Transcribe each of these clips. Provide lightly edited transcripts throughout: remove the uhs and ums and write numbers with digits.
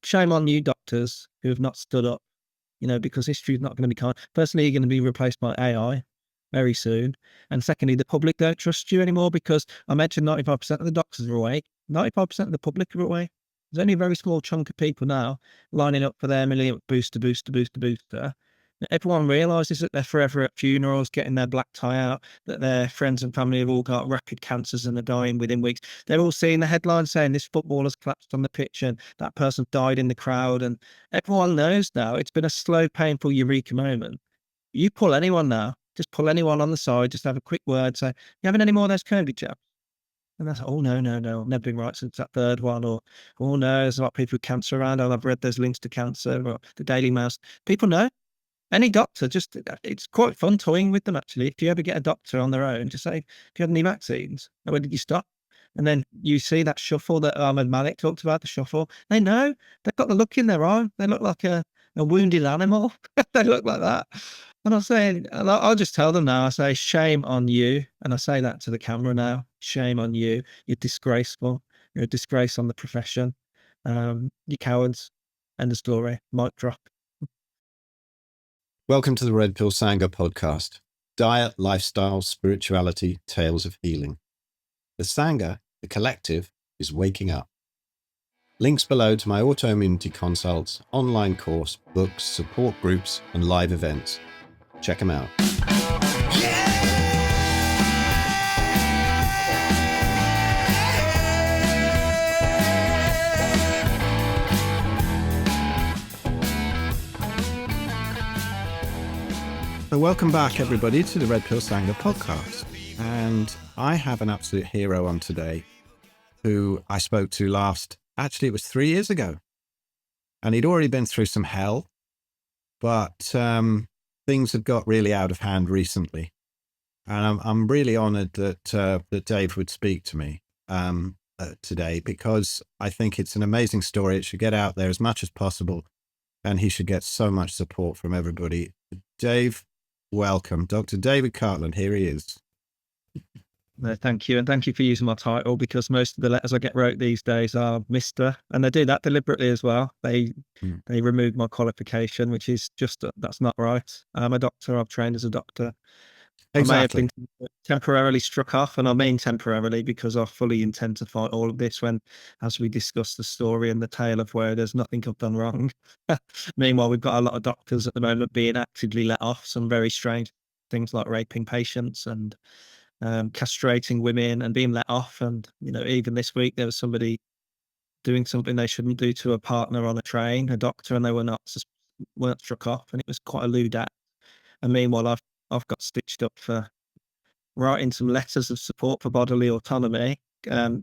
shame on you doctors who have not stood up, because history is not going to be kind. Firstly, you're going to be replaced by AI very soon. And secondly, the public don't trust you anymore, because I mentioned 95% of the doctors are away. 95% of the public are away. There's only a very small chunk of people now lining up for their million booster. Everyone realises that they're forever at funerals, getting their black tie out, that their friends and family have all got rapid cancers and are dying within weeks. They're all seeing the headlines saying this footballer's collapsed on the pitch and that person died in the crowd. And everyone knows now it's been a slow, painful eureka moment. You pull anyone now, just pull anyone on the side, just have a quick word, say, you having any more of those COVID jabs? And that's, oh, no, I've never been right since that third one. Or, oh, no, there's a lot of people with cancer around. And I've read there's links to cancer, or the Daily Mouse. People know. Any doctor, it's quite fun toying with them, actually. If you ever get a doctor on their own, just say, have you had any vaccines? And when did you stop? And then you see that shuffle that Ahmed Malik talked about, the shuffle. They know. They've got the look in their eye. They look like a wounded animal. They look like that. And I'm saying, I'll just tell them now, I say, shame on you. And I say that to the camera now. Shame on you. You're disgraceful. You're a disgrace on the profession. You cowards. End of story. Mic drop. Welcome to the Red Pill Sangha podcast. Diet, lifestyle, spirituality, tales of healing. The Sangha, the collective, is waking up. Links below to my autoimmunity consults, online course, books, support groups, and live events. Check them out. So welcome back, everybody, to the Red Pill Sangha podcast. And I have an absolute hero on today who I spoke to last, actually it was 3 years ago. And he'd already been through some hell, but things had got really out of hand recently. And I'm really honored that Dave would speak to me today, because I think it's an amazing story. It should get out there as much as possible, and he should get so much support from everybody. Dave, welcome. Dr. David Cartland, here he is. Thank you. And thank you for using my title, because most of the letters I get wrote these days are Mr. And they do that deliberately as well. They remove my qualification, which is just, that's not right. I'm a doctor. I've trained as a doctor. Exactly. I may have been temporarily struck off, and I mean temporarily, because I fully intend to fight all of this as we discuss the story and the tale of where there's nothing I've done wrong. Meanwhile, we've got a lot of doctors at the moment being actively let off some very strange things, like raping patients and castrating women and being let off. And, even this week, there was somebody doing something they shouldn't do to a partner on a train, a doctor, and they weren't struck off. And it was quite a lewd act. And meanwhile, I've got stitched up for writing some letters of support for bodily autonomy,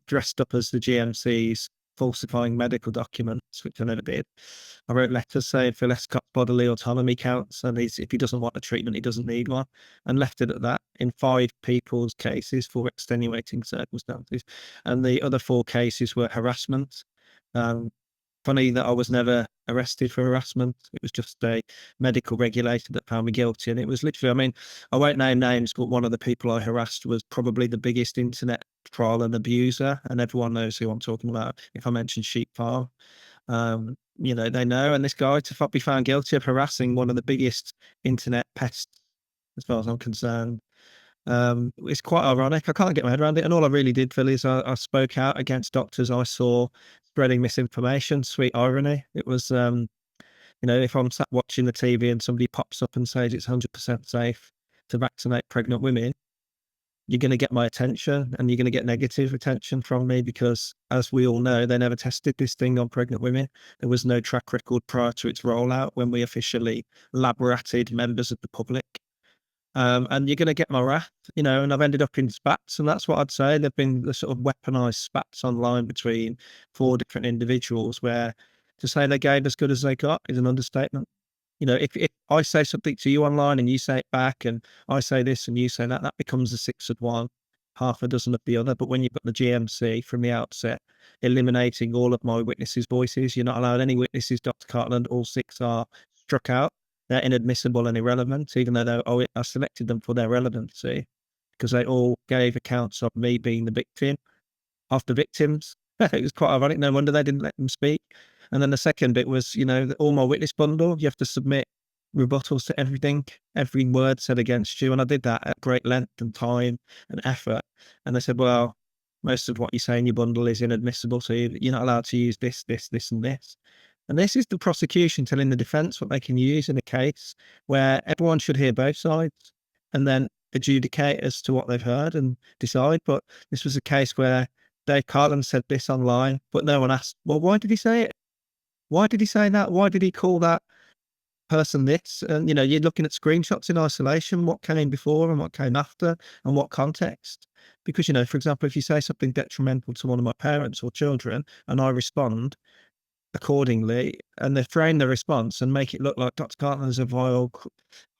dressed up as the GMC's falsifying medical documents, which I never did. I wrote letters saying Phil Escott's bodily autonomy counts, and if he doesn't want a treatment, he doesn't need one, and left it at that in 5 people's cases for extenuating circumstances. And the other 4 cases were harassment. Funny that I was never arrested for harassment. It was just a medical regulator that found me guilty. And it was literally, I won't name names, but one of the people I harassed was probably the biggest internet trial and abuser. And everyone knows who I'm talking about. If I mention Sheep Farm, they know. And this guy, to be found guilty of harassing one of the biggest internet pests, as far as I'm concerned, it's quite ironic. I can't get my head around it. And all I really did, Phil, is I spoke out against doctors I saw spreading misinformation. Sweet irony. It was, if I'm sat watching the TV and somebody pops up and says it's 100% safe to vaccinate pregnant women, you're going to get my attention, and you're going to get negative attention from me, because, as we all know, they never tested this thing on pregnant women. There was no track record prior to its rollout when we officially lab-ratted members of the public. And you're going to get my wrath, and I've ended up in spats, and that's what I'd say. There've been the sort of weaponized spats online between 4 different individuals, where to say they gave as good as they got is an understatement. If I say something to you online and you say it back, and I say this and you say that, that becomes a 6 of one, half a dozen of the other. But when you've got the GMC from the outset eliminating all of my witnesses' voices, you're not allowed any witnesses, Dr. Cartland. All 6 are struck out. They're inadmissible and irrelevant, even though I selected them for their relevancy, because they all gave accounts of me being the victim of the victims. It was quite ironic. No wonder they didn't let them speak. And then the second bit was, all my witness bundle. You have to submit rebuttals to everything, every word said against you. And I did that at great length and time and effort. And they said, well, most of what you say in your bundle is inadmissible. So you're not allowed to use this, this, and this. And this is the prosecution telling the defense what they can use in a case where everyone should hear both sides and then adjudicate as to what they've heard and decide. But this was a case where Dave Cartland said this online, but no one asked, well, why did he say it? Why did he say that? Why did he call that person this? And, you're looking at screenshots in isolation, what came before and what came after and what context. Because, for example, if you say something detrimental to one of my parents or children and I respond accordingly, and they frame the response and make it look like Dr. Cartland is a vile,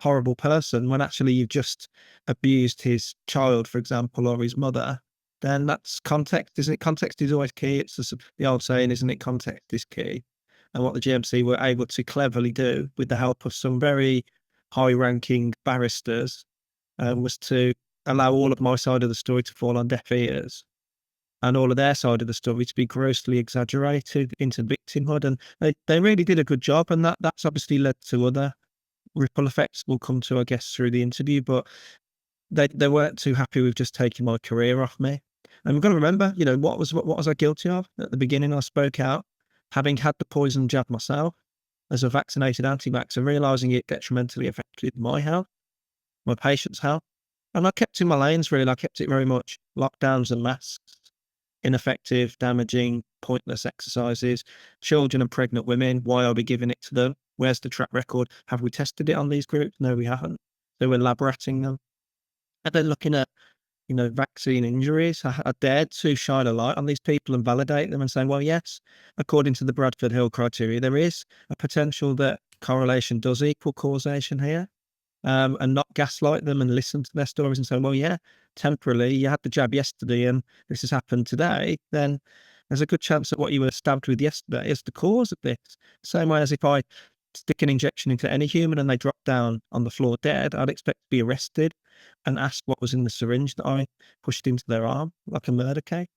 horrible person, when actually you've just abused his child, for example, or his mother, then that's context, isn't it? Context is always key. It's the old saying, isn't it? Context is key. And what the GMC were able to cleverly do with the help of some very high-ranking barristers was to allow all of my side of the story to fall on deaf ears and all of their side of the story to be grossly exaggerated into victimhood. And they really did a good job. And that's obviously led to other ripple effects we'll come to, I guess, through the interview. But they weren't too happy with just taking my career off me. And we've got to remember, what was I guilty of? At the beginning, I spoke out, having had the poison jab myself as a vaccinated anti-vaxxer, realising it detrimentally affected my health, my patients' health. And I kept in my lanes, really. I kept it very much lockdowns and masks, ineffective, damaging, pointless exercises, children and pregnant women. Why are we giving it to them? Where's the track record? Have we tested it on these groups? No, we haven't. So we're lab ratting them. And then looking at, vaccine injuries, I dared to shine a light on these people and validate them and say, well, yes, according to the Bradford Hill criteria, there is a potential that correlation does equal causation here. And not gaslight them and listen to their stories and say, well, yeah, temporarily you had the jab yesterday and this has happened today, then there's a good chance that what you were stabbed with yesterday is the cause of this. Same way as if I stick an injection into any human and they drop down on the floor dead, I'd expect to be arrested and asked what was in the syringe that I pushed into their arm, like a murder case.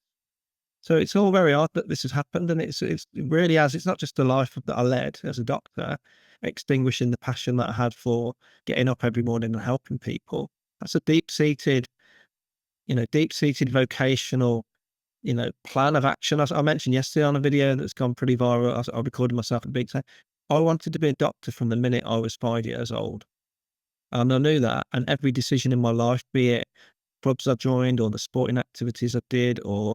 So it's all very odd that this has happened, and it really has. It's not just the life that I led as a doctor, extinguishing the passion that I had for getting up every morning and helping people. That's a deep-seated vocational, plan of action. I mentioned yesterday on a video that's gone pretty viral. I recorded myself at Big Say. I wanted to be a doctor from the minute I was 5 years old. And I knew that. And every decision in my life, be it clubs I joined or the sporting activities I did or,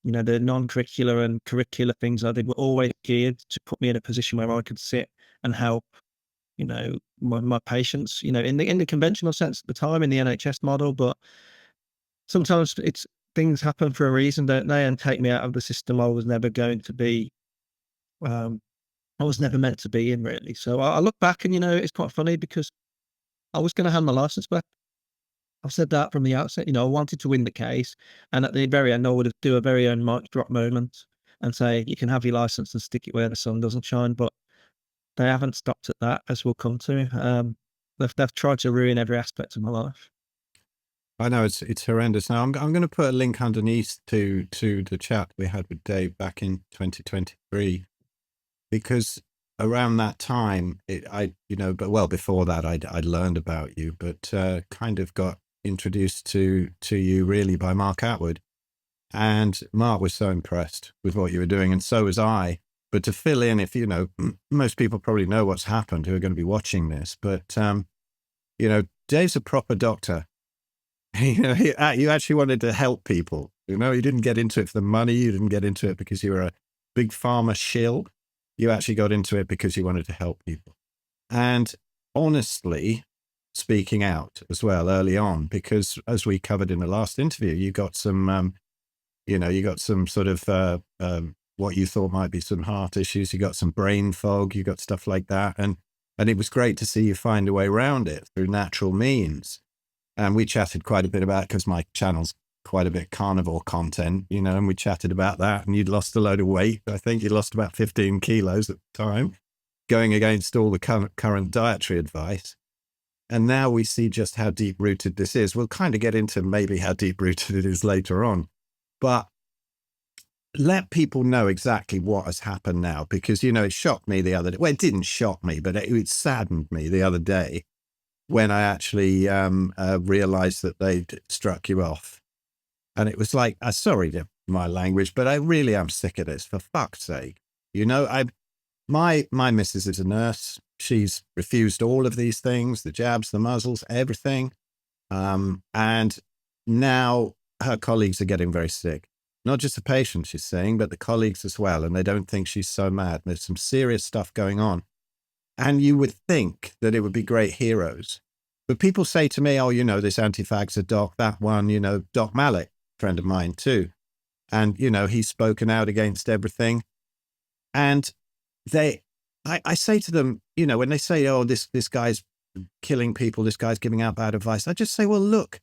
the non-curricular and curricular things I did were always geared to put me in a position where I could sit and help, my patients, in the conventional sense at the time in the NHS model. But sometimes things happen for a reason, don't they? And take me out of the system I was never going to be, I was never meant to be in, really. So I look back and, it's quite funny because I was going to hand my license back. I've said that from the outset. I wanted to win the case. And at the very end, I would do a very own mic drop moment and say, you can have your license and stick it where the sun doesn't shine. But they haven't stopped at that, as we'll come to. They've tried to ruin every aspect of my life. I know it's horrendous. Now I'm going to put a link underneath to the chat we had with Dave back in 2023, because around that time, before that, I'd learned about you, but kind of got introduced to you really by Mark Atwood. And Mark was so impressed with what you were doing, and so was I. But to fill in, if most people probably know what's happened who are going to be watching this, but Dave's a proper doctor. You actually wanted to help people. You didn't get into it for the money. You didn't get into it because you were a big pharma shill. You actually got into it because you wanted to help people. And honestly, speaking out as well early on, because as we covered in the last interview, you got some, sort of what you thought might be some heart issues. You got some brain fog. You got stuff like that. And it was great to see you find a way around it through natural means. And we chatted quite a bit about it because my channel's quite a bit carnivore content, and we chatted about that. And you'd lost a load of weight. I think you lost about 15 kilos at the time, going against all the current dietary advice. And now we see just how deep-rooted this is. We'll kind of get into maybe how deep-rooted it is later on. But let people know exactly what has happened now, because, you know, it shocked me the other day. Well, it didn't shock me, but it saddened me the other day when I actually realized that they'd struck you off. And it was like, sorry to my language, but I really am sick of this, for fuck's sake. You know, my missus is a nurse. She's refused all of these things, the jabs, the muzzles, everything. And now her colleagues are getting very sick. Not just the patient, she's saying, but the colleagues as well. And they don't think she's so mad. There's some serious stuff going on. And you would think that it would be great heroes. But people say to me, oh, you know, this anti-vaxxer doc, that one, you know, Doc Malik, friend of mine too. And, you know, he's spoken out against everything. And I say to them, you know, when they say, oh, this guy's killing people, this guy's giving out bad advice, I just say, well, look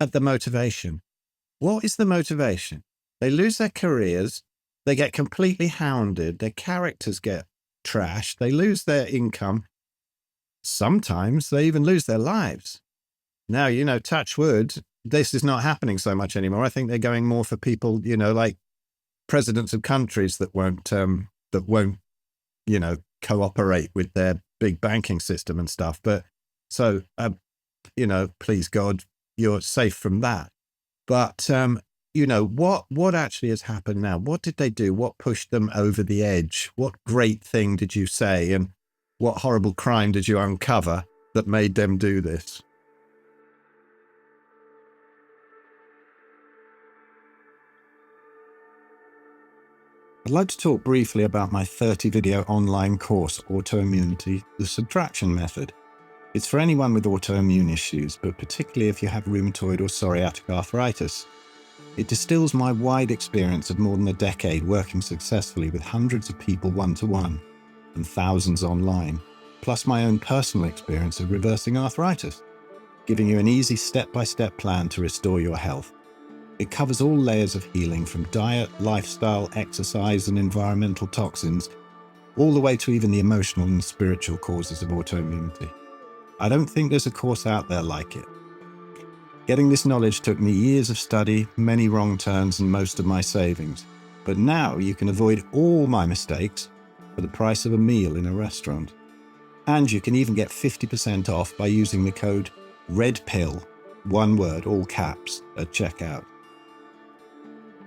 at the motivation. What is the motivation? They lose their careers. They get completely hounded. Their characters get trashed. They lose their income. Sometimes they even lose their lives. Now, you know, touch wood, this is not happening so much anymore. I think they're going more for people, you know, like presidents of countries that won't, you know, cooperate with their big banking system and stuff. But so, you know, please God, you're safe from that. But, you know, what actually has happened now? What did they do? What pushed them over the edge? What great thing did you say? And what horrible crime did you uncover that made them do this? I'd like to talk briefly about my 30-video online course, Autoimmunity, the Subtraction Method. It's for anyone with autoimmune issues, but particularly if you have rheumatoid or psoriatic arthritis. It distills my wide experience of more than a decade working successfully with hundreds of people one-to-one and thousands online, plus my own personal experience of reversing arthritis, giving you an easy step-by-step plan to restore your health. It covers all layers of healing, from diet, lifestyle, exercise, and environmental toxins, all the way to even the emotional and spiritual causes of autoimmunity. I don't think there's a course out there like it. Getting this knowledge took me years of study, many wrong turns, and most of my savings. But now you can avoid all my mistakes for the price of a meal in a restaurant. And you can even get 50% off by using the code Red Pill, one word, all caps, at checkout.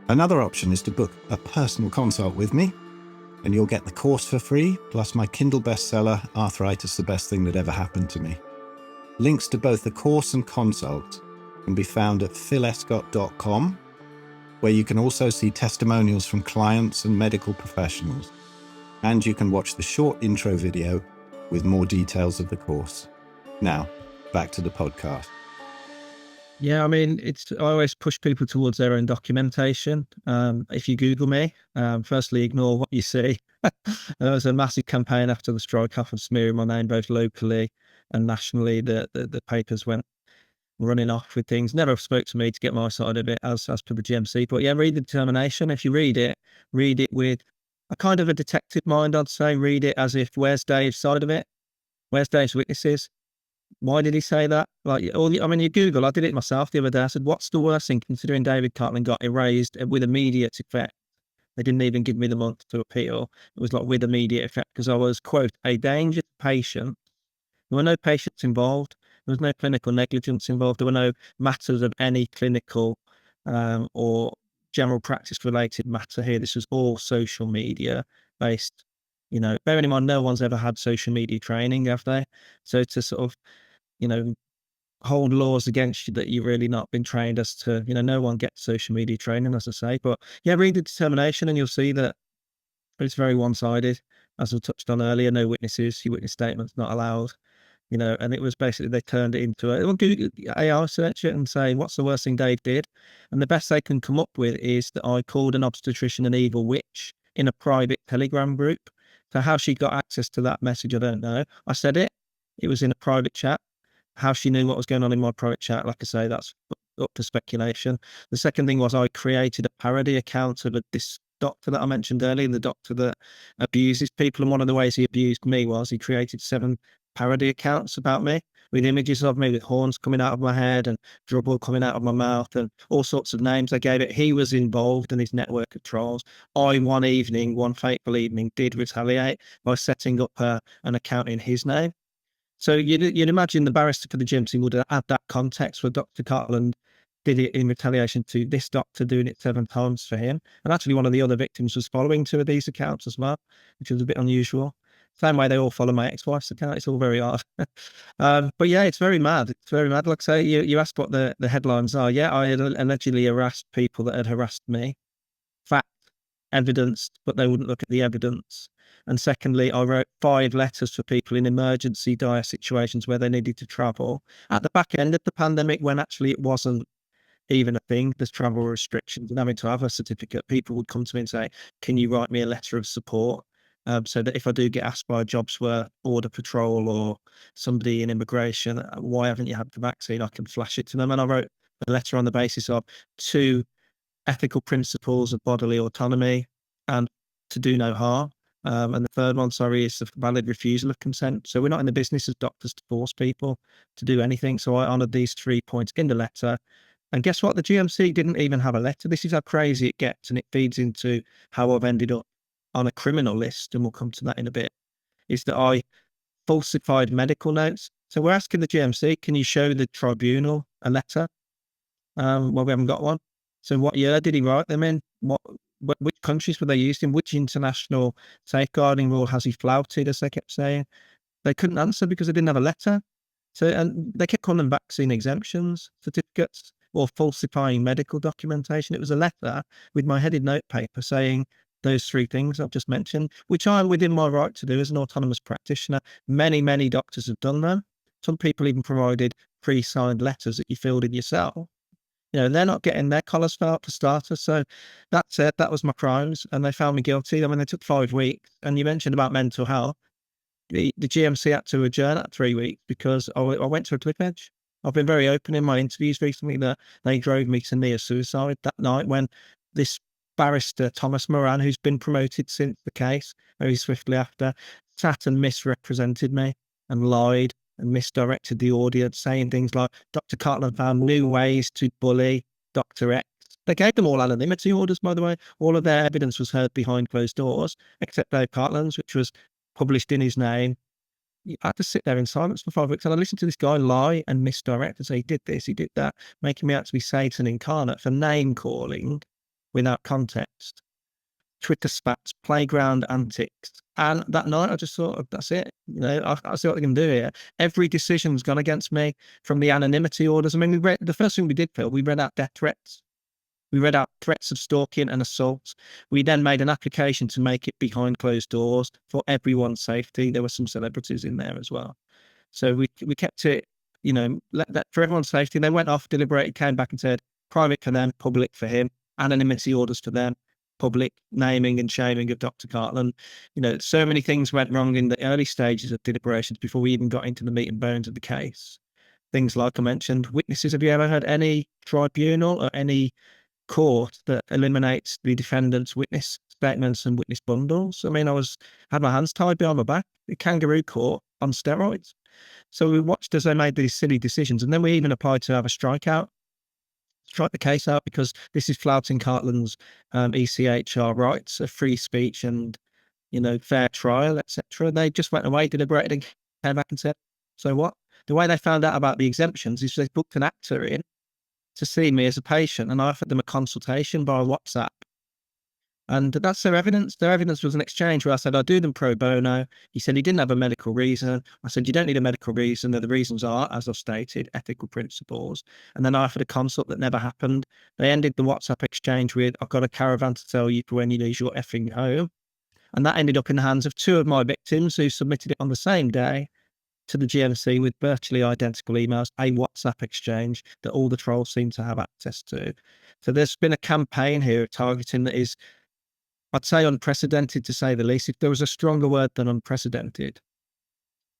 Another option is to book a personal consult with me, and you'll get the course for free, plus my Kindle bestseller, Arthritis, the Best Thing That Ever Happened to Me. Links to both the course and consult can be found at philescott.com, where you can also see testimonials from clients and medical professionals. And you can watch the short intro video with more details of the course. Now, back to the podcast. Yeah, I mean, I always push people towards their own documentation. If you Google me, firstly, ignore what you see. There was a massive campaign after the strike off of smearing my name, both locally and nationally. The papers went running off with things. Never spoke to me to get my side of it as per the GMC. But yeah, read the determination. If you read it with a kind of a detective mind, I'd say. Read it as if, where's Dave's side of it? Where's Dave's witnesses? Why did he say that? Like, you Google, I did it myself the other day. I said, what's the worst thing, considering David Cartland got erased with immediate effect? They didn't even give me the month to appeal. It was like with immediate effect, because I was, quote, a danger to patients. There were no patients involved. There was no clinical negligence involved. There were no matters of any clinical or general practice related matter here. This was all social media based. You know, bearing in mind, no one's ever had social media training, have they? So to sort of, you know, hold laws against you that you've really not been trained as to, you know, no one gets social media training, as I say. But yeah, read the determination and you'll see that it's very one-sided. As I touched on earlier, no witnesses, your witness statement's not allowed, you know, and it was basically, they turned it into Google AI, search it and say, what's the worst thing Dave did? And the best they can come up with is that I called an obstetrician an evil witch in a private Telegram group. So how she got access to that message, I don't know. I said it. It was in a private chat. How she knew what was going on in my private chat, like I say, that's up to speculation. The second thing was I created a parody account of this doctor that I mentioned earlier, the doctor that abuses people. And one of the ways he abused me was he created 7 parody accounts about me. with images of me with horns coming out of my head and dribble coming out of my mouth and all sorts of names they gave it. He was involved in his network of trolls. I, one fateful evening, did retaliate by setting up an account in his name. So you'd imagine the barrister for the GMC would add that context where Dr. Cartland did it in retaliation to this doctor doing it 7 times for him. And actually one of the other victims was following 2 of these accounts as well, which was a bit unusual. Same way they all follow my ex-wife's account. It's all very odd. But yeah, it's very mad. It's very mad. Like I say, you asked what the headlines are. Yeah, I had allegedly harassed people that had harassed me. Fact, evidence, but they wouldn't look at the evidence. And secondly, I wrote 5 letters for people in emergency dire situations where they needed to travel at the back end of the pandemic, when actually it wasn't even a thing. There's travel restrictions and having to have a certificate. People would come to me and say, can you write me a letter of support? So that if I do get asked by a jobs where border patrol or somebody in immigration, why haven't you had the vaccine? I can flash it to them. And I wrote a letter on the basis of 2 ethical principles of bodily autonomy and to do no harm. And the third one, is the valid refusal of consent. So we're not in the business as doctors to force people to do anything. So I honoured these 3 points in the letter. And guess what? The GMC didn't even have a letter. This is how crazy it gets. And it feeds into how I've ended up on a criminal list. And we'll come to that in a bit. Is that I falsified medical notes. So we're asking the GMC, can you show the tribunal a letter? Well, we haven't got one. So what year did he write them in? Which countries were they used in? Which international safeguarding rule has he flouted, as they kept saying? They couldn't answer because they didn't have a letter. So, and they kept calling them vaccine exemptions certificates or falsifying medical documentation. It was a letter with my headed notepaper saying those 3 things I've just mentioned, which I'm within my right to do as an autonomous practitioner. Many, many doctors have done them. Some people even provided pre-signed letters that you filled in yourself. You know, they're not getting their collars felt for starters. So that's it. That was my crimes. And they found me guilty. I mean, they took 5 weeks. And you mentioned about mental health. The GMC had to adjourn at 3 weeks because I went to a cliff edge. I've been very open in my interviews recently that they drove me to near suicide that night when this barrister, Thomas Moran, who's been promoted since the case, very swiftly after, sat and misrepresented me and lied and misdirected the audience, saying things like, Dr. Cartland found new ways to bully Dr. X. They gave them all anonymity orders, by the way. All of their evidence was heard behind closed doors, except Dave Cartland's, which was published in his name. I had to sit there in silence for 5 weeks and I listened to this guy lie and misdirect and say he did this, he did that, making me out to be Satan incarnate for name calling without context. Twitter spats, playground antics. And that night I just thought, that's it. You know, I see what they can do here. Every decision's gone against me, from the anonymity orders. I mean, the first thing we did, Phil, we read out death threats. We read out threats of stalking and assault. We then made an application to make it behind closed doors for everyone's safety. There were some celebrities in there as well. So we kept it, you know, that for everyone's safety. They went off, deliberated, came back and said, private for them, public for him, anonymity orders for them, public naming and shaming of Dr. Cartland. You know, so many things went wrong in the early stages of deliberations before we even got into the meat and bones of the case. Things like I mentioned, witnesses. Have you ever heard any tribunal or any court that eliminates the defendant's witness statements and witness bundles? I mean, had my hands tied behind my back. The kangaroo court on steroids. So we watched as they made these silly decisions, and then we even applied to have a strike the case out, because this is flouting Cartland's ECHR rights of free speech and, you know, fair trial, etc. They just went away, deliberated, and came back and said, so what? The way they found out about the exemptions is they booked an actor in to see me as a patient, and I offered them a consultation via WhatsApp. And that's their evidence. Their evidence was an exchange where I said, I do them pro bono. He said he didn't have a medical reason. I said, you don't need a medical reason. The reasons are, as I've stated, ethical principles. And then I offered a consult that never happened. They ended the WhatsApp exchange with, I've got a caravan to tell you for when you lose your effing home. And that ended up in the hands of 2 of my victims who submitted it on the same day to the GMC with virtually identical emails, a WhatsApp exchange that all the trolls seem to have access to. So there's been a campaign here of targeting that is, I'd say, unprecedented, to say the least. If there was a stronger word than unprecedented,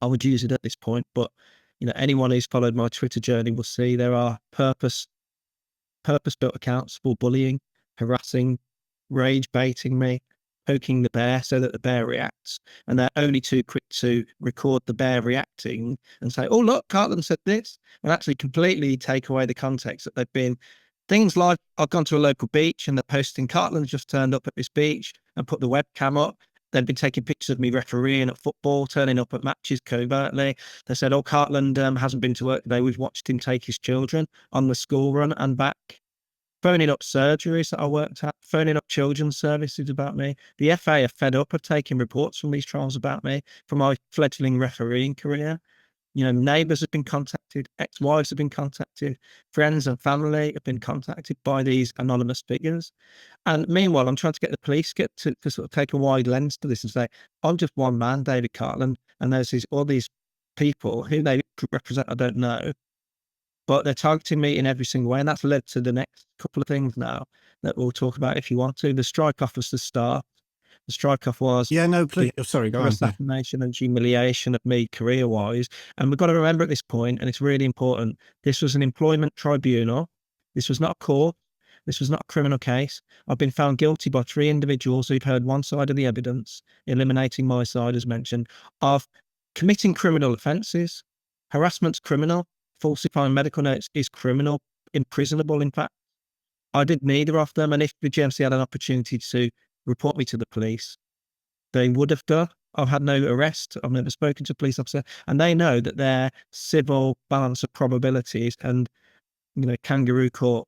I would use it at this point. But, you know, anyone who's followed my Twitter journey will see there are purpose-built accounts for bullying, harassing, rage baiting me, poking the bear so that the bear reacts. And they're only too quick to record the bear reacting and say, oh, look, Cartland said this, and actually completely take away the context that they've been. Things like I've gone to a local beach and they're posting Cartland just turned up at this beach and put the webcam up. They've been taking pictures of me refereeing at football, turning up at matches covertly. They said, oh, Cartland hasn't been to work today. We've watched him take his children on the school run and back. Phoning up surgeries that I worked at, phoning up children's services about me. The FA are fed up of taking reports from these trials about me from my fledgling refereeing career. You know, neighbours have been contacted, ex-wives have been contacted, friends and family have been contacted by these anonymous figures. And meanwhile, I'm trying to get the police to sort of take a wide lens to this and say, I'm just one man, David Cartland, and there's all these people who they represent, I don't know, but they're targeting me in every single way. And that's led to the next couple of things now that we'll talk about if you want to. The strike-off was the start. The strike-off was please. Sorry, go on. Assassination and humiliation of me career-wise. And we've got to remember at this point, and it's really important, this was an employment tribunal. This was not a court. This was not a criminal case. I've been found guilty by 3 individuals who've heard one side of the evidence, eliminating my side, as mentioned, of committing criminal offences. Harassment's criminal. Falsifying medical notes is criminal, imprisonable, in fact. I did neither of them. And if the GMC had an opportunity to report me to the police, they would have done. I've had no arrest. I've never spoken to a police officer, and they know that their civil balance of probabilities and, you know, kangaroo court,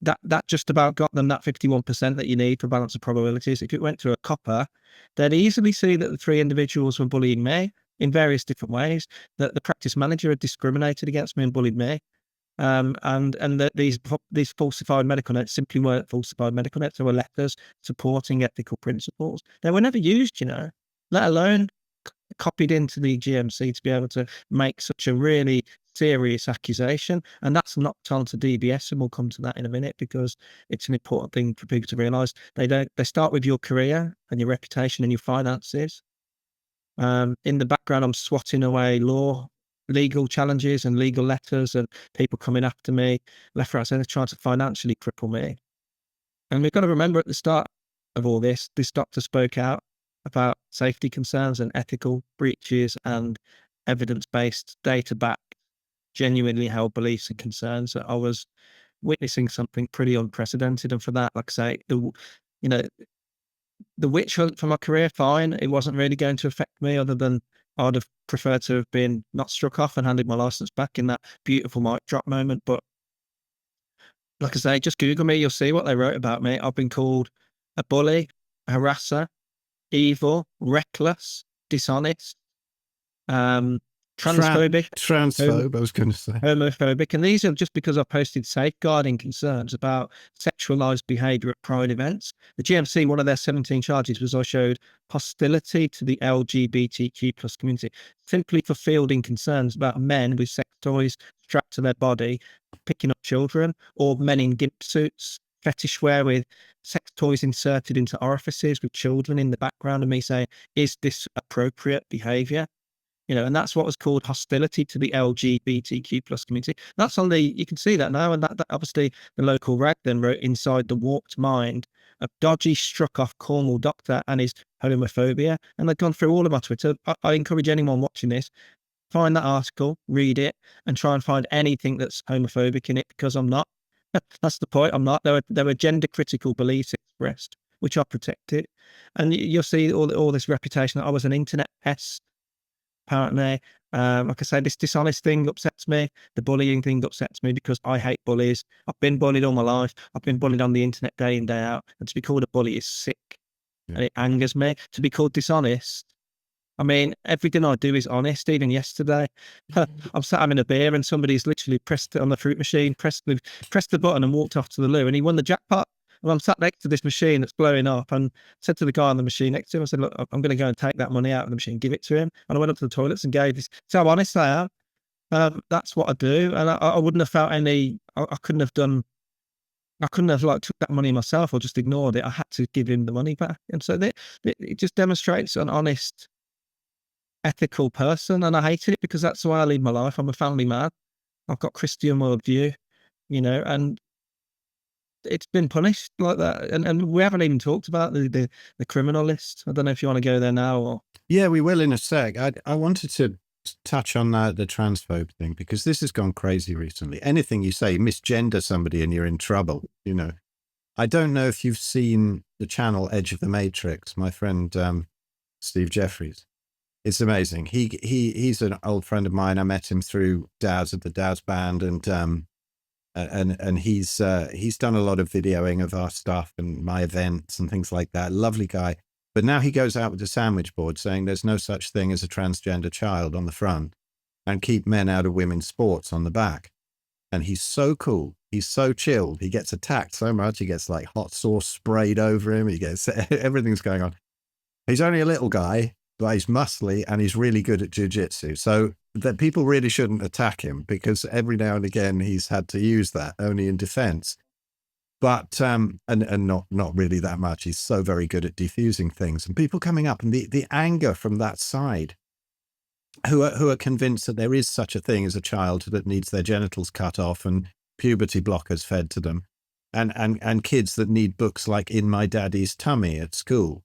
that just about got them that 51% that you need for balance of probabilities. If it went to a copper, they'd easily see that the 3 individuals were bullying me in various different ways, that the practice manager had discriminated against me and bullied me. And that these falsified medical notes simply weren't falsified medical notes. They were letters supporting ethical principles. They were never used, you know, let alone copied into the GMC to be able to make such a really serious accusation. And that's knocked onto DBS, and we'll come to that in a minute because it's an important thing for people to realise. They start with your career and your reputation and your finances. In the background, I'm swatting away legal challenges and legal letters and people coming after me left, right, center, trying to financially cripple me. And we've got to remember at the start of all this doctor spoke out about safety concerns and ethical breaches and evidence-based, data-backed, genuinely held beliefs and concerns. That I was witnessing something pretty unprecedented. And for that, like I say, the witch hunt for my career, fine. It wasn't really going to affect me, other than I'd have preferred to have been not struck off and handed my license back in that beautiful mic drop moment. But like I say, just Google me, you'll see what they wrote about me. I've been called a bully, a harasser, evil, reckless, dishonest, transphobic. Transphobe, I was going to say. Homophobic. And these are just because I posted safeguarding concerns about sexualized behavior at pride events. The GMC, one of their 17 charges was I showed hostility to the LGBTQ plus community, simply for fielding concerns about men with sex toys strapped to their body, picking up children, or men in gimp suits, fetish wear with sex toys inserted into orifices with children in the background, and me saying, is this appropriate behavior? You know, and that's what was called hostility to the LGBTQ plus community. That's on you can see that now. And that obviously the local rag then wrote inside the warped mind of dodgy, struck off Cornwall doctor and his homophobia. And they've gone through all of my Twitter. I encourage anyone watching this, find that article, read it, and try and find anything that's homophobic in it, because I'm not. That's the point. I'm not. There were gender critical beliefs expressed, which I protected. And you'll see all this reputation that I was an internet pest. Apparently, like I say, this dishonest thing upsets me. The bullying thing upsets me because I hate bullies. I've been bullied all my life. I've been bullied on the internet day in, day out. And to be called a bully is sick. Yeah. And it angers me. To be called dishonest, I mean, everything I do is honest. Even yesterday, I'm sat having a beer and somebody's literally pressed it on the fruit machine, pressed the button and walked off to the loo, and he won the jackpot. And I'm sat next to this machine that's blowing up, and said to the guy on the machine next to him, I said, look, I'm going to go and take that money out of the machine, give it to him. And I went up to the toilets and gave this. So how honest I am. That's what I do. And I wouldn't have felt I couldn't have like took that money myself or just ignored it. I had to give him the money back. And so it just demonstrates an honest, ethical person. And I hated it because that's the way I lead my life. I'm a family man. I've got Christian worldview, you know, and it's been punished like that, and we haven't even talked about the criminal list. I don't know if you want to go there now or. Yeah, we will in a sec. I wanted to touch on the transphobe thing, because this has gone crazy recently. Anything you say, misgender somebody and you're in trouble, you know. I don't know if you've seen the channel Edge of the Matrix, my friend Steve Jeffries. It's amazing. He's an old friend of mine. I met him through Daz at the Daz band, and he's done a lot of videoing of our stuff and my events and things like that. Lovely guy. But now he goes out with a sandwich board saying there's no such thing as a transgender child on the front, and keep men out of women's sports on the back. And he's so cool. He's so chilled. He gets attacked so much. He gets like hot sauce sprayed over him. He gets everything's going on. He's only a little guy, but he's muscly and he's really good at jiu-jitsu. So that people really shouldn't attack him, because every now and again he's had to use that only in defense. But and not really that much. He's so very good at defusing things, and people coming up, and the anger from that side, who are convinced that there is such a thing as a child that needs their genitals cut off and puberty blockers fed to them, and kids that need books like In My Daddy's Tummy at school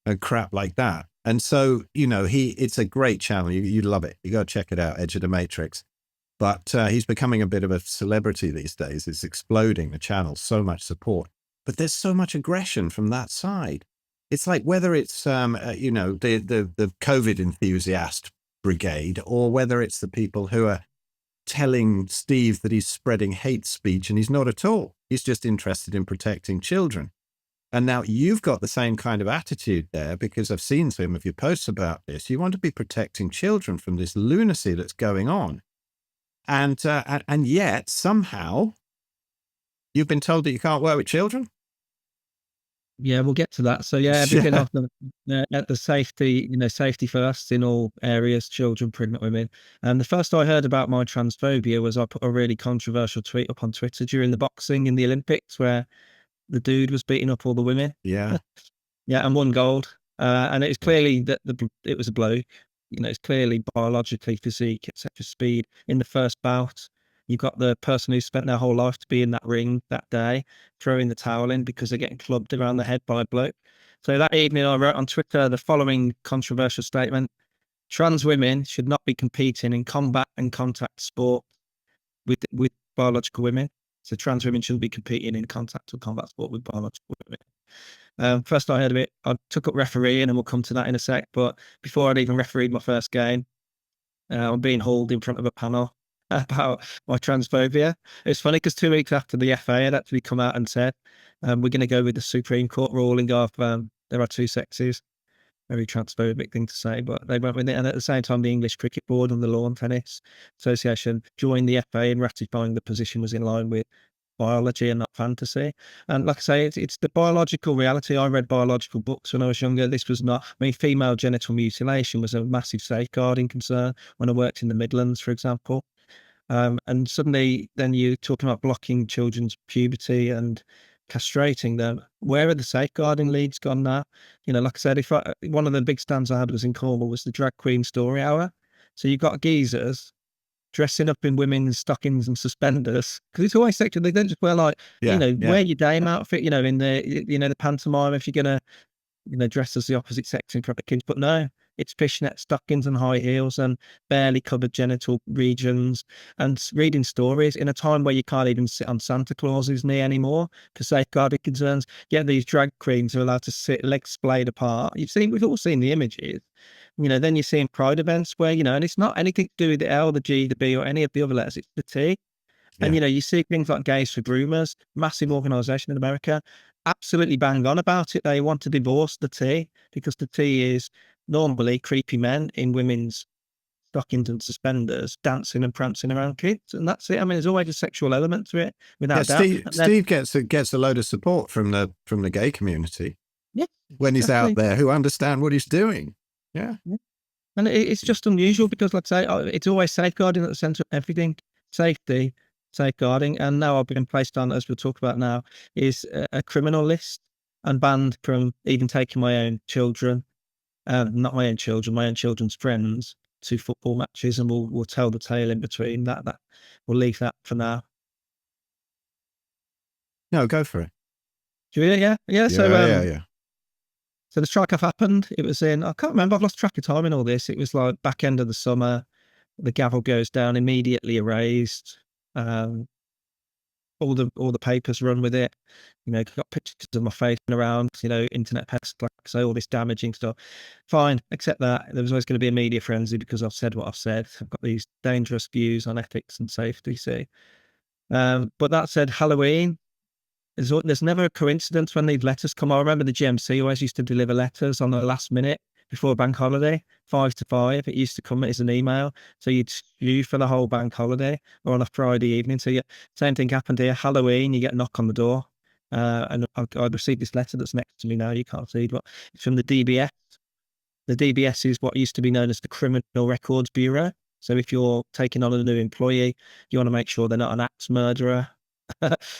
and crap like that. And so, you know, it's a great channel. You'd love it. You got to check it out, Edge of the Matrix. But he's becoming a bit of a celebrity these days. It's exploding, the channel, so much support. But there's so much aggression from that side. It's like whether it's, you know, the COVID enthusiast brigade, or whether it's the people who are telling Steve that he's spreading hate speech, and he's not at all. He's just interested in protecting children. And now you've got the same kind of attitude there, because I've seen some of your posts about this. You want to be protecting children from this lunacy that's going on. And yet somehow you've been told that you can't work with children. Yeah, we'll get to that. So yeah, everything off at the safety, safety first in all areas, children, pregnant women. And the first I heard about my transphobia was I put a really controversial tweet up on Twitter during the boxing in the Olympics, where the dude was beating up all the women. Yeah. Yeah, and won gold. And it's clearly that it was a bloke. It's clearly biologically, physique, etc. Speed. In the first bout, you've got the person who spent their whole life to be in that ring that day, throwing the towel in because they're getting clubbed around the head by a bloke. So that evening, I wrote on Twitter the following controversial statement: trans women should not be competing in combat and contact sport with biological women. So trans women shouldn't be competing in contact or combat sport with biological women. First I heard of it, I took up refereeing, and we'll come to that in a sec. But before I'd even refereed my first game, I'm being hauled in front of a panel about my transphobia. It's funny because 2 weeks after the FA had actually come out and said, we're going to go with the Supreme Court ruling of there are two sexes. Very transphobic thing to say, but they went with it. And at the same time, the English Cricket Board and the Lawn Tennis Association joined the FA in ratifying the position was in line with biology and not fantasy. And like I say, it's the biological reality. I read biological books when I was younger. This was not, female genital mutilation was a massive safeguarding concern when I worked in the Midlands, for example. And suddenly then you're talking about blocking children's puberty and castrating them. Where are the safeguarding leads gone now? Like I said, one of the big stands I had was in Cornwall, was the drag queen story hour. So you've got geezers dressing up in women's stockings and suspenders, because it's always sexual. They don't just wear wear your dame outfit, in the pantomime if you're gonna dress as the opposite sex in front of kids. But no, it's fishnet stockings and high heels and barely covered genital regions, and reading stories in a time where you can't even sit on Santa Claus's knee anymore because safeguarding concerns. Yet these drag queens are allowed to sit legs splayed apart. We've all seen the images. Then you're seeing pride events where, and it's not anything to do with the L, the G, the B, or any of the other letters. It's the T. And, you see things like Gays for Groomers, massive organization in America, absolutely bang on about it. They want to divorce the T because the T is normally creepy men in women's stockings and suspenders dancing and prancing around kids. And that's it. There's always a sexual element to it, without doubt. Steve gets a load of support from the gay community. Yeah, when he's out there, who understand what he's doing. Yeah. And it's just unusual because, like I say, it's always safeguarding at the center of everything. Safety, safeguarding. And now I've been placed on, as we'll talk about now, is a criminal list, and banned from even taking my own children, not my own children, my own children's friends, to football matches. And we'll tell the tale in between that. We'll leave that for now. No, go for it. Do you hear? Yeah. So, Yeah. so the strike-off happened. It was I can't remember. I've lost track of time in all this. It was like back end of the summer. The gavel goes down, immediately erased. All the papers run with it. Got pictures of my face around. Internet pest, like I say, all this damaging stuff. Fine, except that there was always going to be a media frenzy because I've said what I've said. I've got these dangerous views on ethics and safety. See, but that said, Halloween. There's never a coincidence when these letters come. I remember the GMC always used to deliver letters on the last minute before a bank holiday, 5 to 5. It used to come as an email. So you'd queue for the whole bank holiday or on a Friday evening. So same thing happened here. Halloween, you get a knock on the door. And I'd received this letter that's next to me now. You can't see it, but it's from the DBS. The DBS is what used to be known as the Criminal Records Bureau. So if you're taking on a new employee, you want to make sure they're not an axe murderer.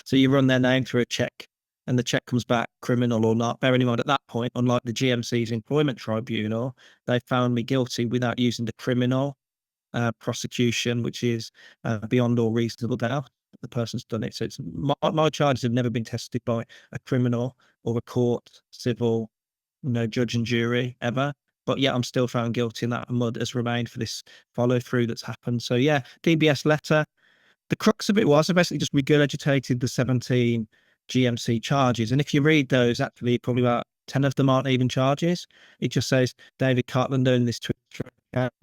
So you run their name through a check and the check comes back criminal or not. Bearing in mind at that point, unlike the GMC's employment tribunal, they found me guilty without using the criminal prosecution, which is beyond all reasonable doubt the person's done it. So it's my charges have never been tested by a criminal or a court, civil, judge and jury ever. But yeah, I'm still found guilty, and that mud has remained for this follow through that's happened. So yeah, DBS letter. The crux of it was I basically just regurgitated the 17 GMC charges. And if you read those, actually, probably about 10 of them aren't even charges. It just says David Cartland owned this Twitter account,